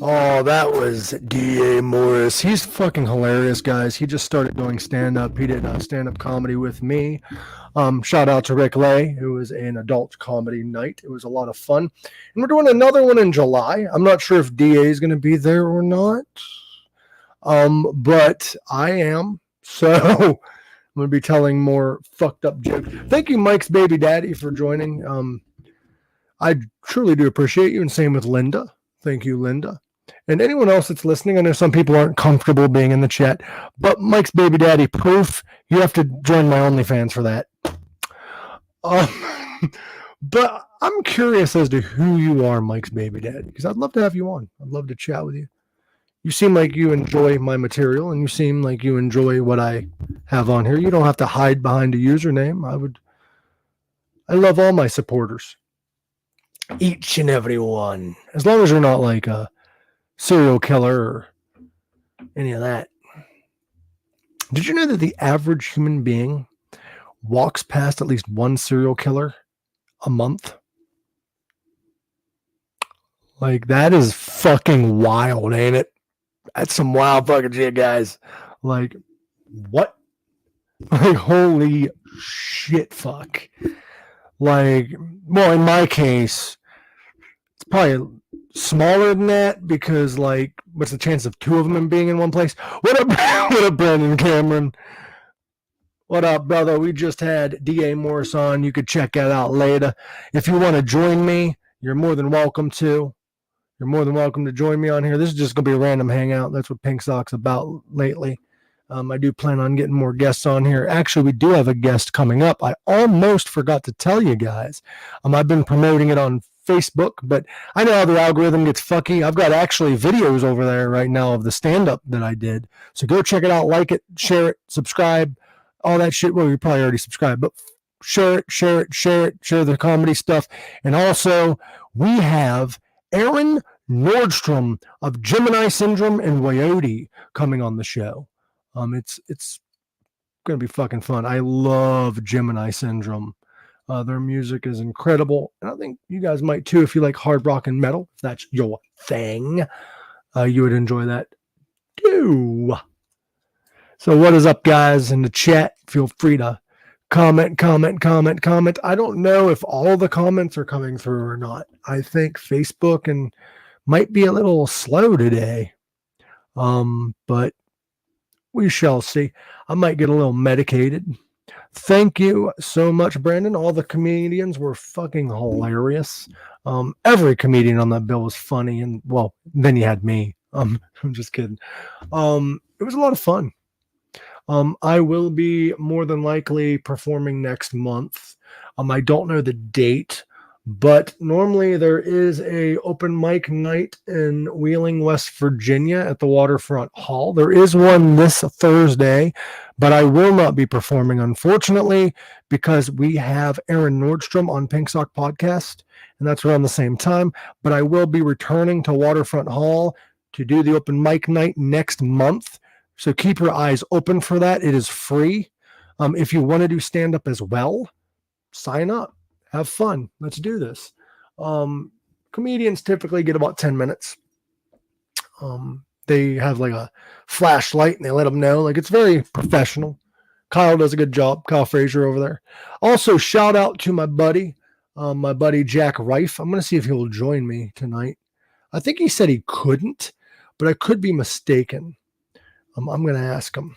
Oh, that was D.A. Morris. He's fucking hilarious, guys. He just started doing stand-up. He did stand-up comedy with me. Shout out to Rick Lay, who was an adult comedy night. It was a lot of fun. And we're doing another one in July. I'm not sure if D.A. is going to be there or not. But I am. So I'm going to be telling more fucked up jokes. Thank you, Mike's baby daddy, for joining. I truly do appreciate you, and same with Linda. Thank you, Linda. And anyone else that's listening, I know some people aren't comfortable being in the chat, but Mike's baby daddy proof, you have to join my OnlyFans for that. But I'm curious as to who you are, Mike's baby daddy, because I'd love to have you on. I'd love to chat with you. You seem like you enjoy my material, and you seem like you enjoy what I have on here. You don't have to hide behind a username. I love all my supporters. Each and every one. As long as you're not like a serial killer or any of that. Did you know that the average human being walks past at least one serial killer a month? Like, that is fucking wild, ain't it? That's some wild fucking shit, guys. Like, what? Like, holy shit, fuck. Like, well, in my case, it's probably smaller than that because, like, what's the chance of two of them being in one place? What up, what up, Brandon Cameron? What up, brother? We just had D.A. Morris on. You could check that out later. If you want to join me, you're more than welcome to. You're more than welcome to join me on here. This is just going to be a random hangout. That's what Pink Sock's about lately. I do plan on getting more guests on here. Actually, we do have a guest coming up. I almost forgot to tell you guys. I've been promoting it on Facebook, but I know how the algorithm gets fucky. I've got actually videos over there right now of the stand-up that I did. So go check it out, like it, share it, subscribe, all that shit. Well, you probably already subscribed, but share the comedy stuff. And also, we have Aaron Nordstrom of Gemini Syndrome and Coyote coming on the show. It's going to be fucking fun. I love Gemini Syndrome. Their music is incredible, and I think you guys might too if you like hard rock and metal. If that's your thing, you would enjoy that too. So what is up, guys, in the chat? Feel free to comment. I don't know if all the comments are coming through or not. I think Facebook and might be a little slow today, but we shall see. I might get a little medicated. Thank you so much, Brandon. All the comedians were fucking hilarious. Every comedian on that bill was funny, and well, then you had me. I'm just kidding. It was a lot of fun. I will be more than likely performing next month. I don't know the date, but normally there is a open mic night in Wheeling, West Virginia at the Waterfront Hall. There is one this Thursday, but I will not be performing, unfortunately, because we have Aaron Nordstrom on Pink Sock Podcast, and that's around the same time. But I will be returning to Waterfront Hall to do the open mic night next month. So keep your eyes open for that. It is free. If you want to do stand-up as well, sign up. Have fun. Let's do this. Comedians typically get about 10 minutes. They have like a flashlight and they let them know. Like, it's very professional. Kyle does a good job. Kyle Frazier over there. Also, shout out to my buddy Jack Rife. I'm going to see if he will join me tonight. I think he said he couldn't, but I could be mistaken. I'm going to ask him.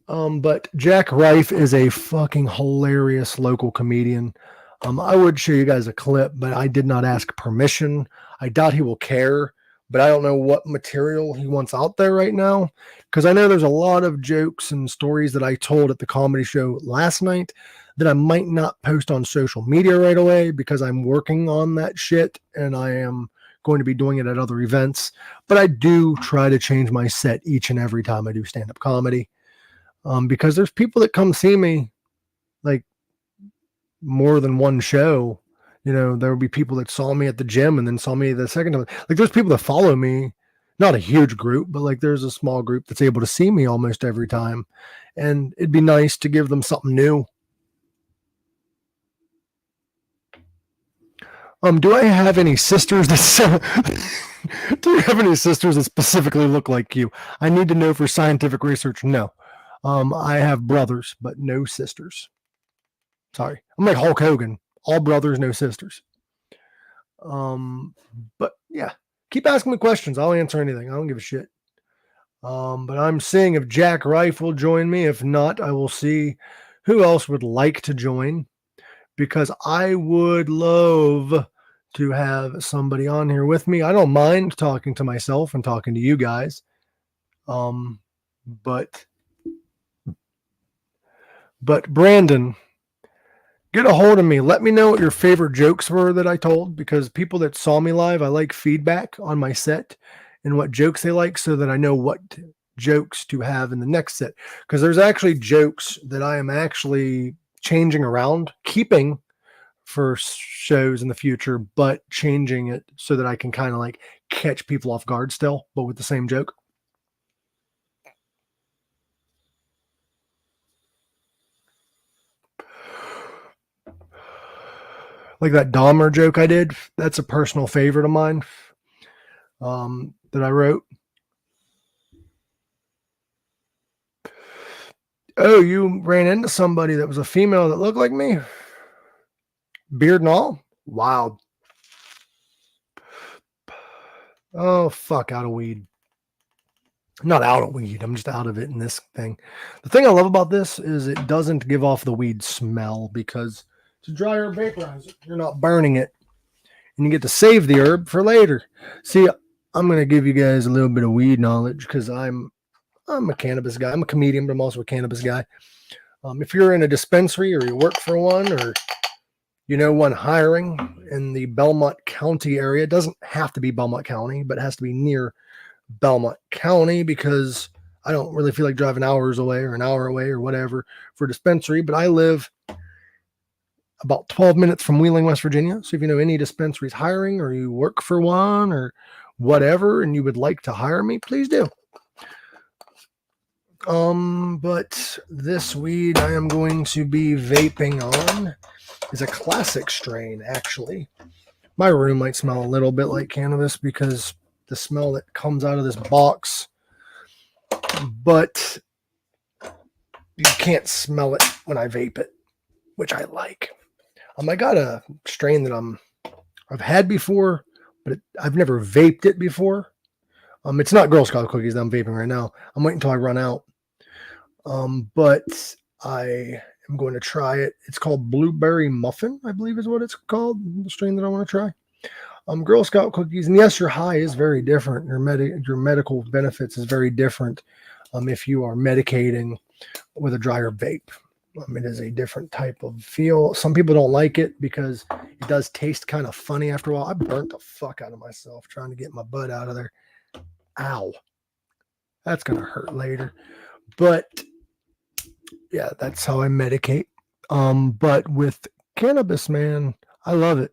But Jack Rife is a fucking hilarious local comedian. I would show you guys a clip, but I did not ask permission. I doubt he will care, but I don't know what material he wants out there right now, because I know there's a lot of jokes and stories that I told at the comedy show last night that I might not post on social media right away because I'm working on that shit and I am going to be doing it at other events. But I do try to change my set each and every time I do stand-up comedy. Because there's people that come see me like more than one show. You know, there will be people that saw me at the gym and then saw me the second time. Like, there's people that follow me, not a huge group, but like there's a small group that's able to see me almost every time. And it'd be nice to give them something new. Do I have any sisters that do you have any sisters that specifically look like you? I need to know for scientific research. No. I have brothers, but no sisters. Sorry. I'm like Hulk Hogan. All brothers, no sisters. But yeah, keep asking me questions. I'll answer anything. I don't give a shit. But I'm seeing if Jack Rife will join me. If not, I will see who else would like to join, because I would love to have somebody on here with me. I don't mind talking to myself and talking to you guys. But Brandon, get a hold of me. Let me know what your favorite jokes were that I told, because people that saw me live, I like feedback on my set and what jokes they like, so that I know what jokes to have in the next set. Because there's actually jokes that I am actually changing around, keeping for shows in the future, but changing it so that I can kind of like catch people off guard still, but with the same joke. Like that Dahmer joke I did, that's a personal favorite of mine, that I wrote. Oh, you ran into somebody that was a female that looked like me? Beard and all? Wild. Oh, fuck, out of weed. I'm not out of weed. I'm just out of it in this thing. The thing I love about this is it doesn't give off the weed smell, because it's a dry herb vaporizer. You're not burning it. And you get to save the herb for later. See, I'm going to give you guys a little bit of weed knowledge, because I'm a cannabis guy. I'm a comedian, but I'm also a cannabis guy. If you're in a dispensary, or you work for one, or you know one hiring in the Belmont County area, it doesn't have to be Belmont County, but it has to be near Belmont County, because I don't really feel like driving hours away or an hour away or whatever for a dispensary. But I live about 12 minutes from Wheeling, West Virginia. So if you know any dispensaries hiring, or you work for one or whatever, and you would like to hire me, please do. But this weed I am going to be vaping on is a classic strain, actually. My room might smell a little bit like cannabis because the smell that comes out of this box, but you can't smell it when I vape it, which I like. I got a strain that I've had before, but I've never vaped it before. It's not Girl Scout cookies that I'm vaping right now. I'm waiting until I run out. But I am going to try it. It's called Blueberry Muffin, I believe is what it's called, the strain that I want to try. Girl Scout cookies, and yes, your high is very different. Your medical benefits is very different if you are medicating with a dryer vape. It is a different type of feel. Some people don't like it because it does taste kind of funny after a while. I burnt the fuck out of myself trying to get my butt out of there. Ow. That's going to hurt later. But yeah, that's how I medicate. But with cannabis, man, I love it.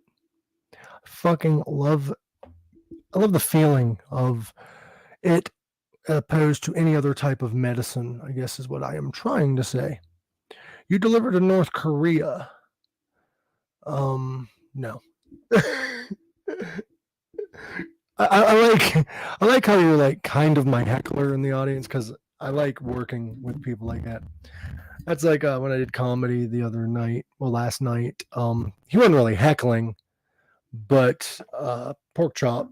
I love the feeling of it, opposed to any other type of medicine, I guess is what I am trying to say. You delivered to North Korea. No. I like how you're like kind of my heckler in the audience, because I like working with people like that. That's like when I did comedy the other night, last night. He wasn't really heckling, but Pork Chop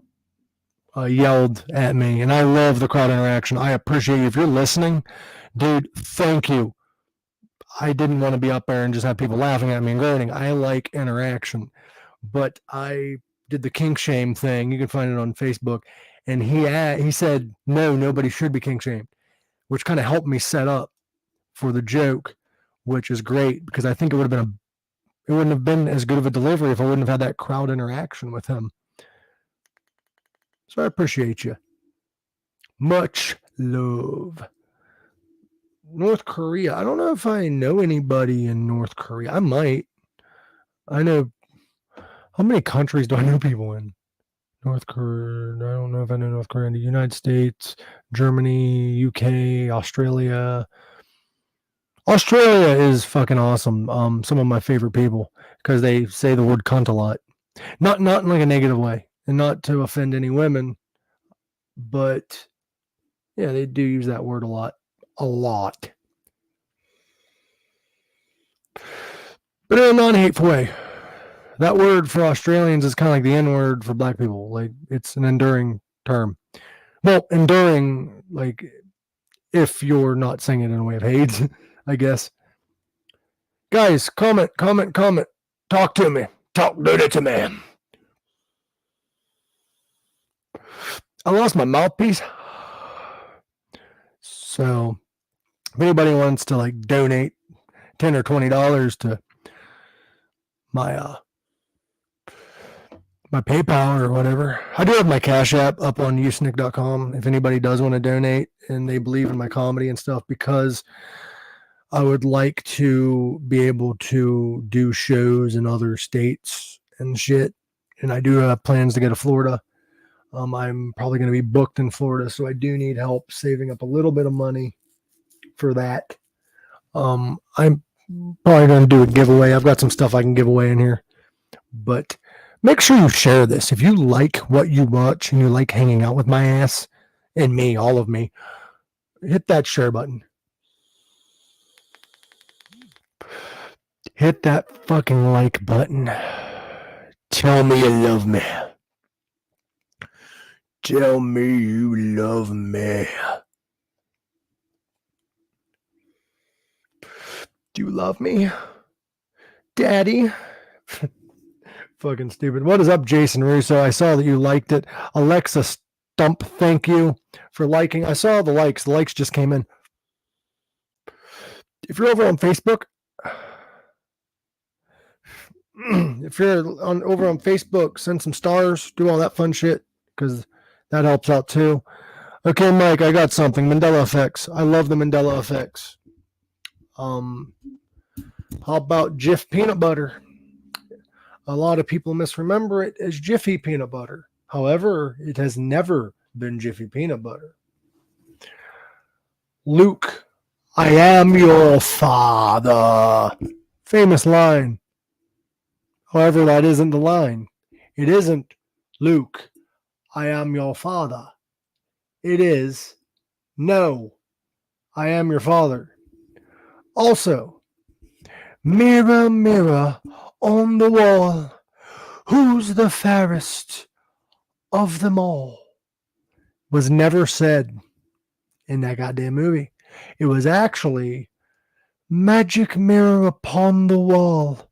yelled at me, and I love the crowd interaction. I appreciate you. If you're listening, dude, thank you. I didn't want to be up there and just have people laughing at me and groaning. I like interaction, but I did the kink shame thing. You can find it on Facebook, and he said no, nobody should be kink shamed, which kind of helped me set up for the joke, which is great, because I think it wouldn't have been as good of a delivery if I wouldn't have had that crowd interaction with him. So I appreciate you. Much love. North Korea. I don't know if I know anybody in North Korea. I might. I know. How many countries do I know people in? North Korea. I don't know if I know North Korea. The United States, Germany, UK, Australia. Australia is fucking awesome. Some of my favorite people, because they say the word cunt a lot. Not in like a negative way, and not to offend any women, but yeah, they do use that word a lot. A lot. But in a non-hateful way. That word for Australians is kind of like the N word for black people. Like it's an enduring term. Well, enduring, like if you're not saying it in a way of hate, I guess. Guys, comment. Talk to me. Talk dirty to me. I lost my mouthpiece. So if anybody wants to like donate $10 or $20 to my my PayPal or whatever. I do have my Cash App up on usnick.com if anybody does want to donate and they believe in my comedy and stuff, because I would like to be able to do shows in other states and shit. And I do have plans to go to Florida. I'm probably going to be booked in Florida, so I do need help saving up a little bit of money for that. I'm probably going to do a giveaway. I've got some stuff I can give away in here, but make sure you share this. If you like what you watch and you like hanging out with my ass and me, all of me, hit that share button. Hit that fucking like button. Tell me you love me. Tell me you love me. Do you love me, Daddy? Fucking stupid. What is up, Jason Russo? I saw that you liked it. Alexa Stump, thank you for liking. I saw the likes. The likes just came in. If you're over on Facebook, over on Facebook, send some stars, do all that fun shit, because that helps out too. Okay, Mike, I got something. Mandela effects. I love the Mandela effects. How about Jif peanut butter? A lot of people misremember it as Jiffy peanut butter. However, it has never been Jiffy peanut butter. Luke, I am your father. Famous line. However, that isn't the line. It isn't, Luke, I am your father. It is, no, I am your father. Also, mirror, mirror on the wall, who's the fairest of them all? Was never said in that goddamn movie. It was actually, magic mirror upon the wall,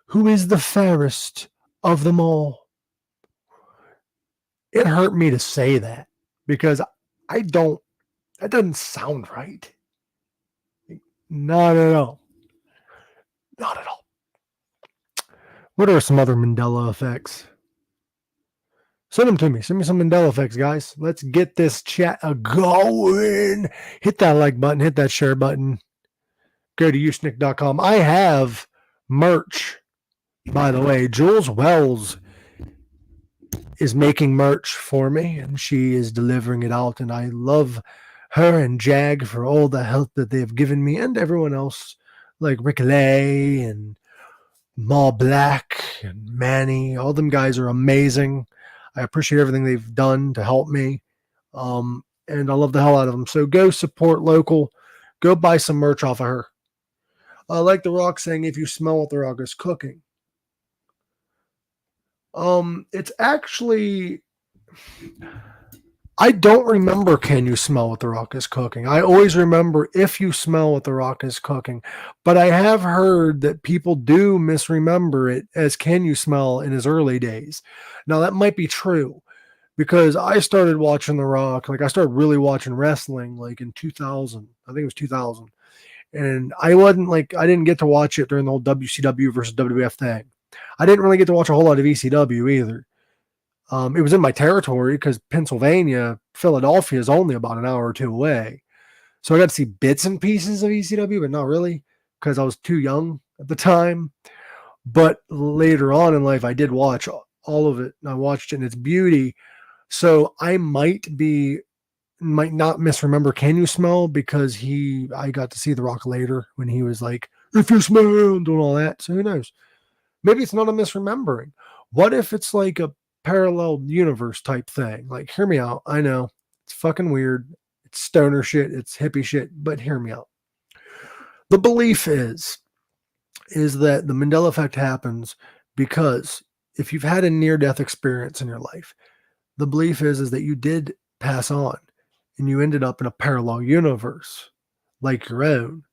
who is the fairest of them all? It hurt me to say that because that doesn't sound right. Not at all. Not at all. What are some other Mandela effects? Send them to me. Send me some Mandela effects, guys. Let's get this chat going. Hit that like button. Hit that share button. Go to usnick.com. I have merch, by the way. Jules Wells is making merch for me, and she is delivering it out, and I love her and Jag for all the help that they've given me, and everyone else, like Rick Lay and Ma Black and Manny. All them guys are amazing. I appreciate everything they've done to help me, and I love the hell out of them. So go support local. Go buy some merch off of her. Like The Rock saying, if you smell what The Rock is cooking. It's actually, I don't remember can you smell what The Rock is cooking. I always remember if you smell what The Rock is cooking. But I have heard that people do misremember it as can you smell in his early days. Now that might be true because I started watching The Rock, like I started really watching wrestling like in 2000. I think it was 2000. And I didn't get to watch it during the whole WCW versus WWF thing. I didn't really get to watch a whole lot of ECW either. It was in my territory because Pennsylvania, Philadelphia is only about an hour or two away. So I got to see bits and pieces of ECW, but not really because I was too young at the time. But later on in life, I did watch all of it. And I watched it in its beauty. So I might not misremember Can You Smell because I got to see The Rock later when he was like, if you smell, doing all that. So who knows? Maybe it's not a misremembering. What if it's like a parallel universe type thing? Like, hear me out. I know it's fucking weird. It's stoner shit. It's hippie shit, but hear me out. The belief is that the Mandela effect happens Because if you've had a near-death experience in your life, the belief is that you did pass on and you ended up in a parallel universe like your own,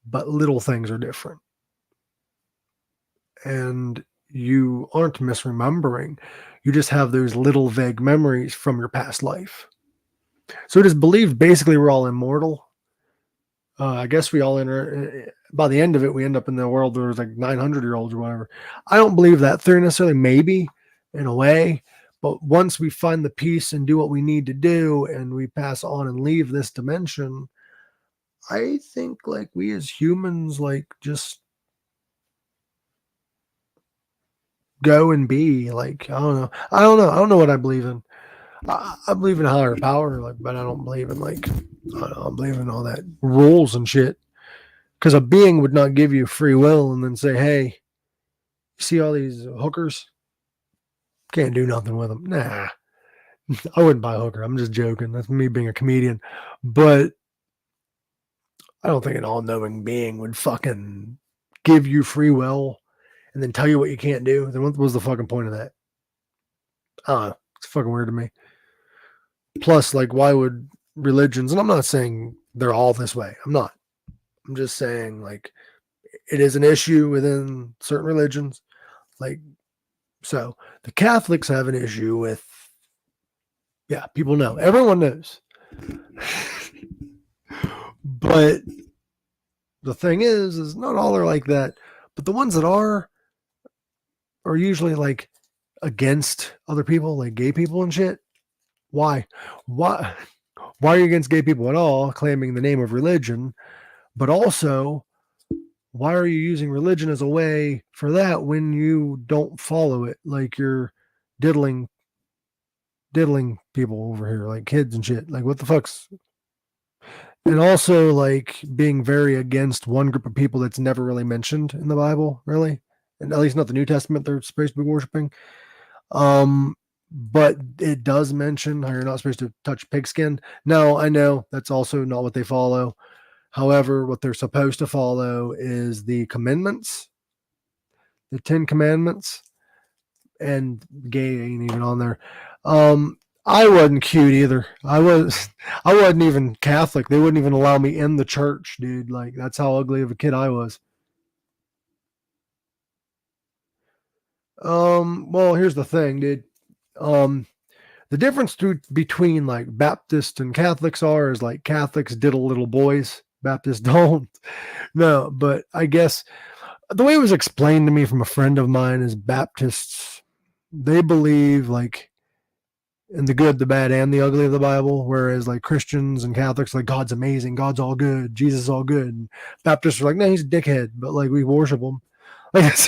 but little things are different. And you aren't misremembering. You just have those little vague memories from your past life. So it is believed basically we're all immortal. I guess we all enter, by the end of it, we end up in the world where there's like 900-year-olds or whatever. I don't believe that theory necessarily, maybe in a way, but once we find the peace and do what we need to do and we pass on and leave this dimension, I think like we as humans, like just go and be like, I don't know what I believe in. I believe in higher power, like, but I don't believe in like, I don't believe in all that rules and shit. Because a being would not give you free will and then say, hey, you see all these hookers? Can't do nothing with them. Nah, I wouldn't buy a hooker. I'm just joking. That's me being a comedian. But I don't think an all-knowing being would fucking give you free will and then tell you what you can't do. Then what was the fucking point of that? I don't know. It's fucking weird to me. Plus, like, why would religions, and I'm not saying they're all this way. I'm not. I'm just saying, like, it is an issue within certain religions. Like, so the Catholics have an issue with, yeah, people know. Everyone knows. But the thing is not all are like that. But the ones that are usually like against other people, like gay people and shit. Why? Why are you against gay people at all, claiming the name of religion? But also, why are you using religion as a way for that when you don't follow it? Like you're diddling people over here, like kids and shit. Like what the fuck's... And also like being very against one group of people that's never really mentioned in the Bible, really. And at least not the New Testament they're supposed to be worshiping. But it does mention how you're not supposed to touch pigskin. Now, I know that's also not what they follow. However, what they're supposed to follow is the commandments, the 10 commandments, and gay ain't even on there. I wasn't cute either. I wasn't even Catholic. They wouldn't even allow me in the church, dude. Like that's how ugly of a kid I was. Well, here's the thing, dude. The difference between like Baptists and Catholics is like Catholics diddle little boys, Baptists don't. No, but I guess the way it was explained to me from a friend of mine is Baptists, they believe like in the good, the bad, and the ugly of the Bible, whereas like Christians and Catholics, like God's amazing, God's all good, Jesus is all good. And Baptists are like, no, he's a dickhead, but like we worship him. Like it's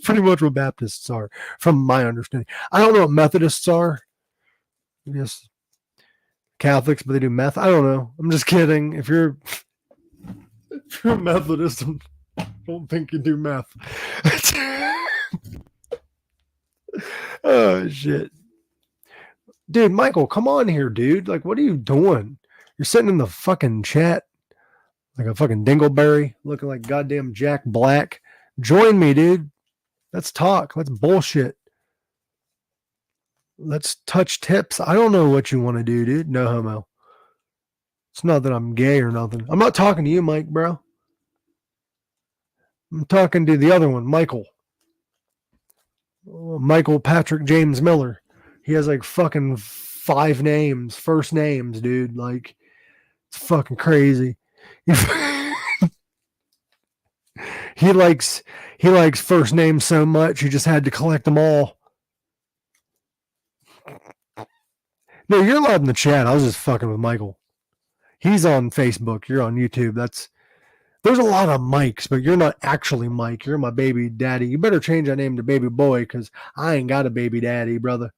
pretty much what Baptists are, from my understanding. I don't know what Methodists are. Yes, Catholics, but they do meth. I don't know. I'm just kidding. If you're a Methodist, I don't think you do meth. Oh shit, dude, Michael, come on here, dude. Like, what are you doing? You're sitting in the fucking chat like a fucking dingleberry, looking like goddamn Jack Black. Join me, dude. Let's talk. Let's bullshit. Let's touch tips. I don't know what you want to do, dude. No homo. It's not that I'm gay or nothing. I'm not talking to you, Mike, bro. I'm talking to the other one, Michael. Michael Patrick James Miller. He has like fucking 5 names, first names, dude. Like, it's fucking crazy. He likes first names so much he just had to collect them all. No, you're allowed in the chat. I was just fucking with Michael. He's on Facebook. You're on YouTube. There's a lot of Mikes, but you're not actually Mike. You're my baby daddy. You better change that name to baby boy because I ain't got a baby daddy, brother.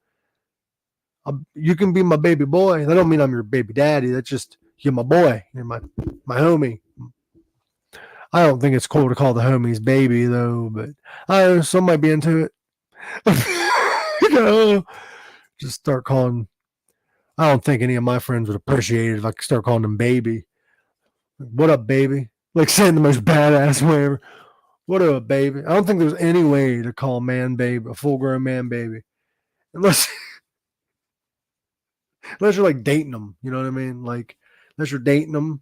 You can be my baby boy. That don't mean I'm your baby daddy. That's just you're my boy. You're my homie. I don't think it's cool to call the homies baby though, but I don't know, some might be into it. Just start calling. I don't think any of my friends would appreciate it if I could start calling them baby. What up, baby? Like saying the most badass way ever. What up, baby? I don't think there's any way to call man babe a full grown man baby. Unless unless you're like dating them, you know what I mean? Like unless you're dating them,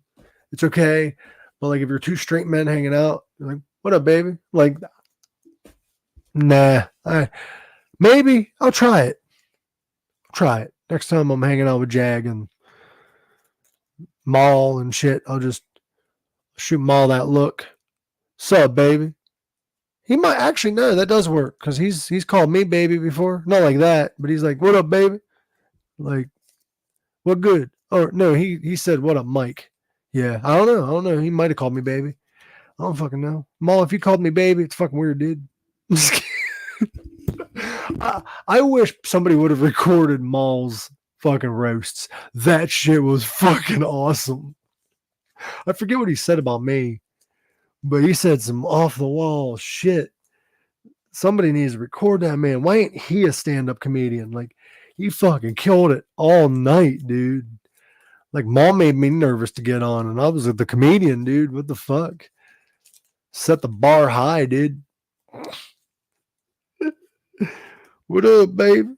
it's okay. But like if you're two straight men hanging out, you're like, what up, baby? Like, nah. Maybe I'll try it. Try it. Next time I'm hanging out with Jag and Maul and shit, I'll just shoot Maul that look. Sup, baby? He might actually know that does work because he's called me baby before. Not like that, but he's like, what up, baby? Like, what good? Oh no, he said, what up, Mike? Yeah, I don't know. He might have called me baby. I don't fucking know. Maul, if you called me baby, it's fucking weird, dude. I wish somebody would have recorded Maul's fucking roasts. That shit was fucking awesome. I forget what he said about me, but he said some off the wall shit. Somebody needs to record that man. Why ain't he a stand-up comedian? Like, he fucking killed it all night, dude. Like, Mom made me nervous to get on, and I was the comedian, dude. What the fuck? Set the bar high, dude. What up, babe?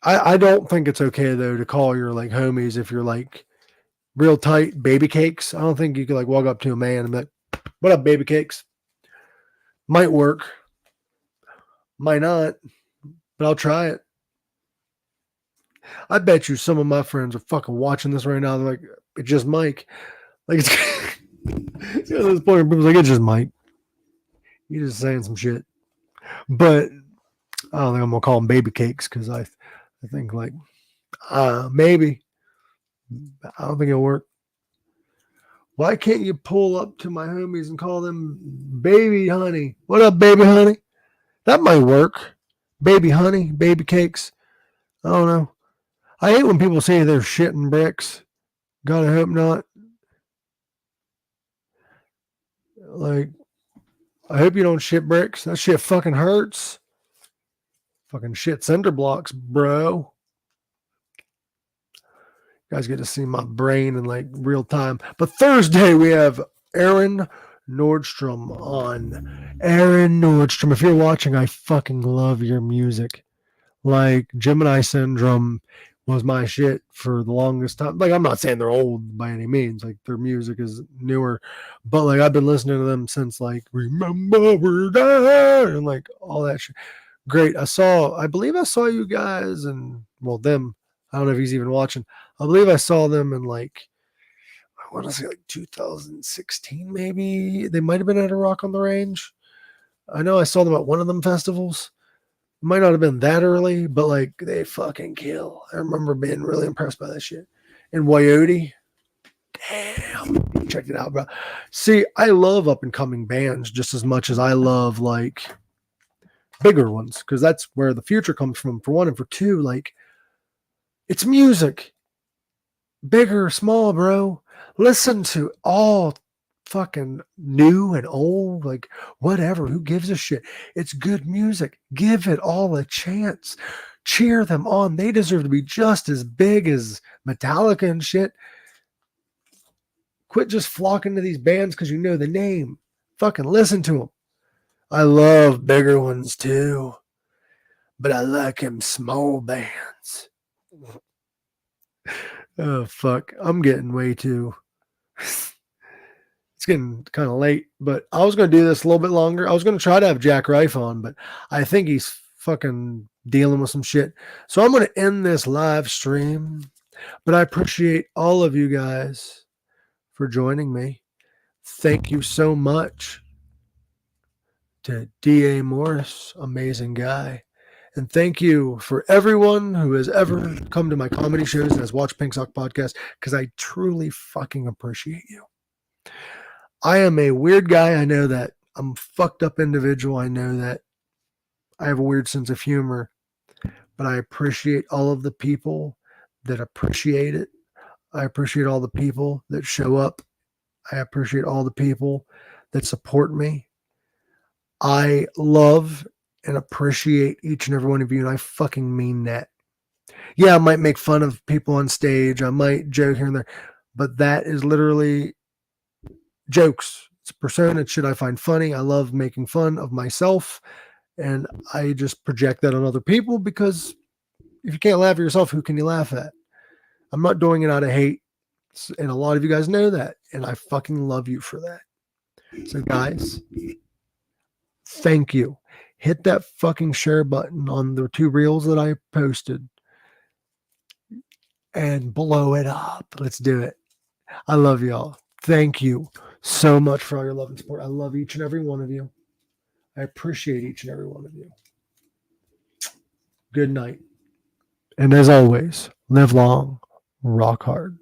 I don't think it's okay though to call your like homies if you're like real tight baby cakes. I don't think you could like walk up to a man and be like, what up, baby cakes? Might work. Might not, but I'll try it. I bet you some of my friends are fucking watching this right now. They're like, it's just Mike. Like it's at this point where people's like, it's just Mike. You're just saying some shit. But I don't think I'm gonna call them baby cakes because I think like maybe. I don't think it'll work. Why can't you pull up to my homies and call them baby honey? What up, baby honey? That might work. Baby honey, baby cakes. I don't know. I hate when people say they're shitting bricks. God, I hope not. Like, I hope you don't shit bricks. That shit fucking hurts. Fucking shit cinder blocks, bro. You guys get to see my brain in like real time. But Thursday we have Aaron Nordstrom on. Aaron Nordstrom, if you're watching, I fucking love your music. Like Gemini Syndrome was my shit for the longest time. Like I'm not saying they're old by any means. Like their music is newer, but like I've been listening to them since like Remember We're There and like all that shit. Great. I believe I saw you guys and well them. I don't know if he's even watching. I believe I saw them in like I want to say like 2016 maybe. They might have been at a Rock on the Range. I know I saw them at one of them festivals. Might not have been that early, but like they fucking kill. I remember being really impressed by that shit. And Coyote, damn, check it out, bro. See, I love up and coming bands just as much as I love like bigger ones because that's where the future comes from. For one, and for two, like it's music, big or small, bro. Listen to all fucking new and old, like whatever. Who gives a shit? It's good music. Give it all a chance. Cheer them on. They deserve to be just as big as Metallica and shit. Quit just flocking to these bands because you know the name. Fucking listen to them. I love bigger ones too, but I like them small bands. Oh fuck, I'm getting way too. It's getting kind of late, but I was going to do this a little bit longer. I was going to try to have Jack Rife on, but I think he's fucking dealing with some shit. So I'm going to end this live stream, but I appreciate all of you guys for joining me. Thank you so much to D.A. Morris, amazing guy. And thank you for everyone who has ever come to my comedy shows and has watched Pink Sock Podcast, because I truly fucking appreciate you. I am a weird guy. I know that. I'm a fucked up individual. I know that. I have a weird sense of humor, but I appreciate all of the people that appreciate it. I appreciate all the people that show up. I appreciate all the people that support me. I love and appreciate each and every one of you, and I fucking mean that. Yeah, I might make fun of people on stage. I might joke here and there, but that is literally jokes. It's a persona. It's shit I find funny. I love making fun of myself, and I just project that on other people because if you can't laugh at yourself, who can you laugh at? I'm not doing it out of hate, and a lot of you guys know that, and I fucking love you for that. So, guys, thank you. Hit that fucking share button on the 2 reels that I posted and blow it up. Let's do it. I love y'all. Thank you so much for all your love and support. I love each and every one of you. I appreciate each and every one of you. Good night. And as always, live long, rock hard.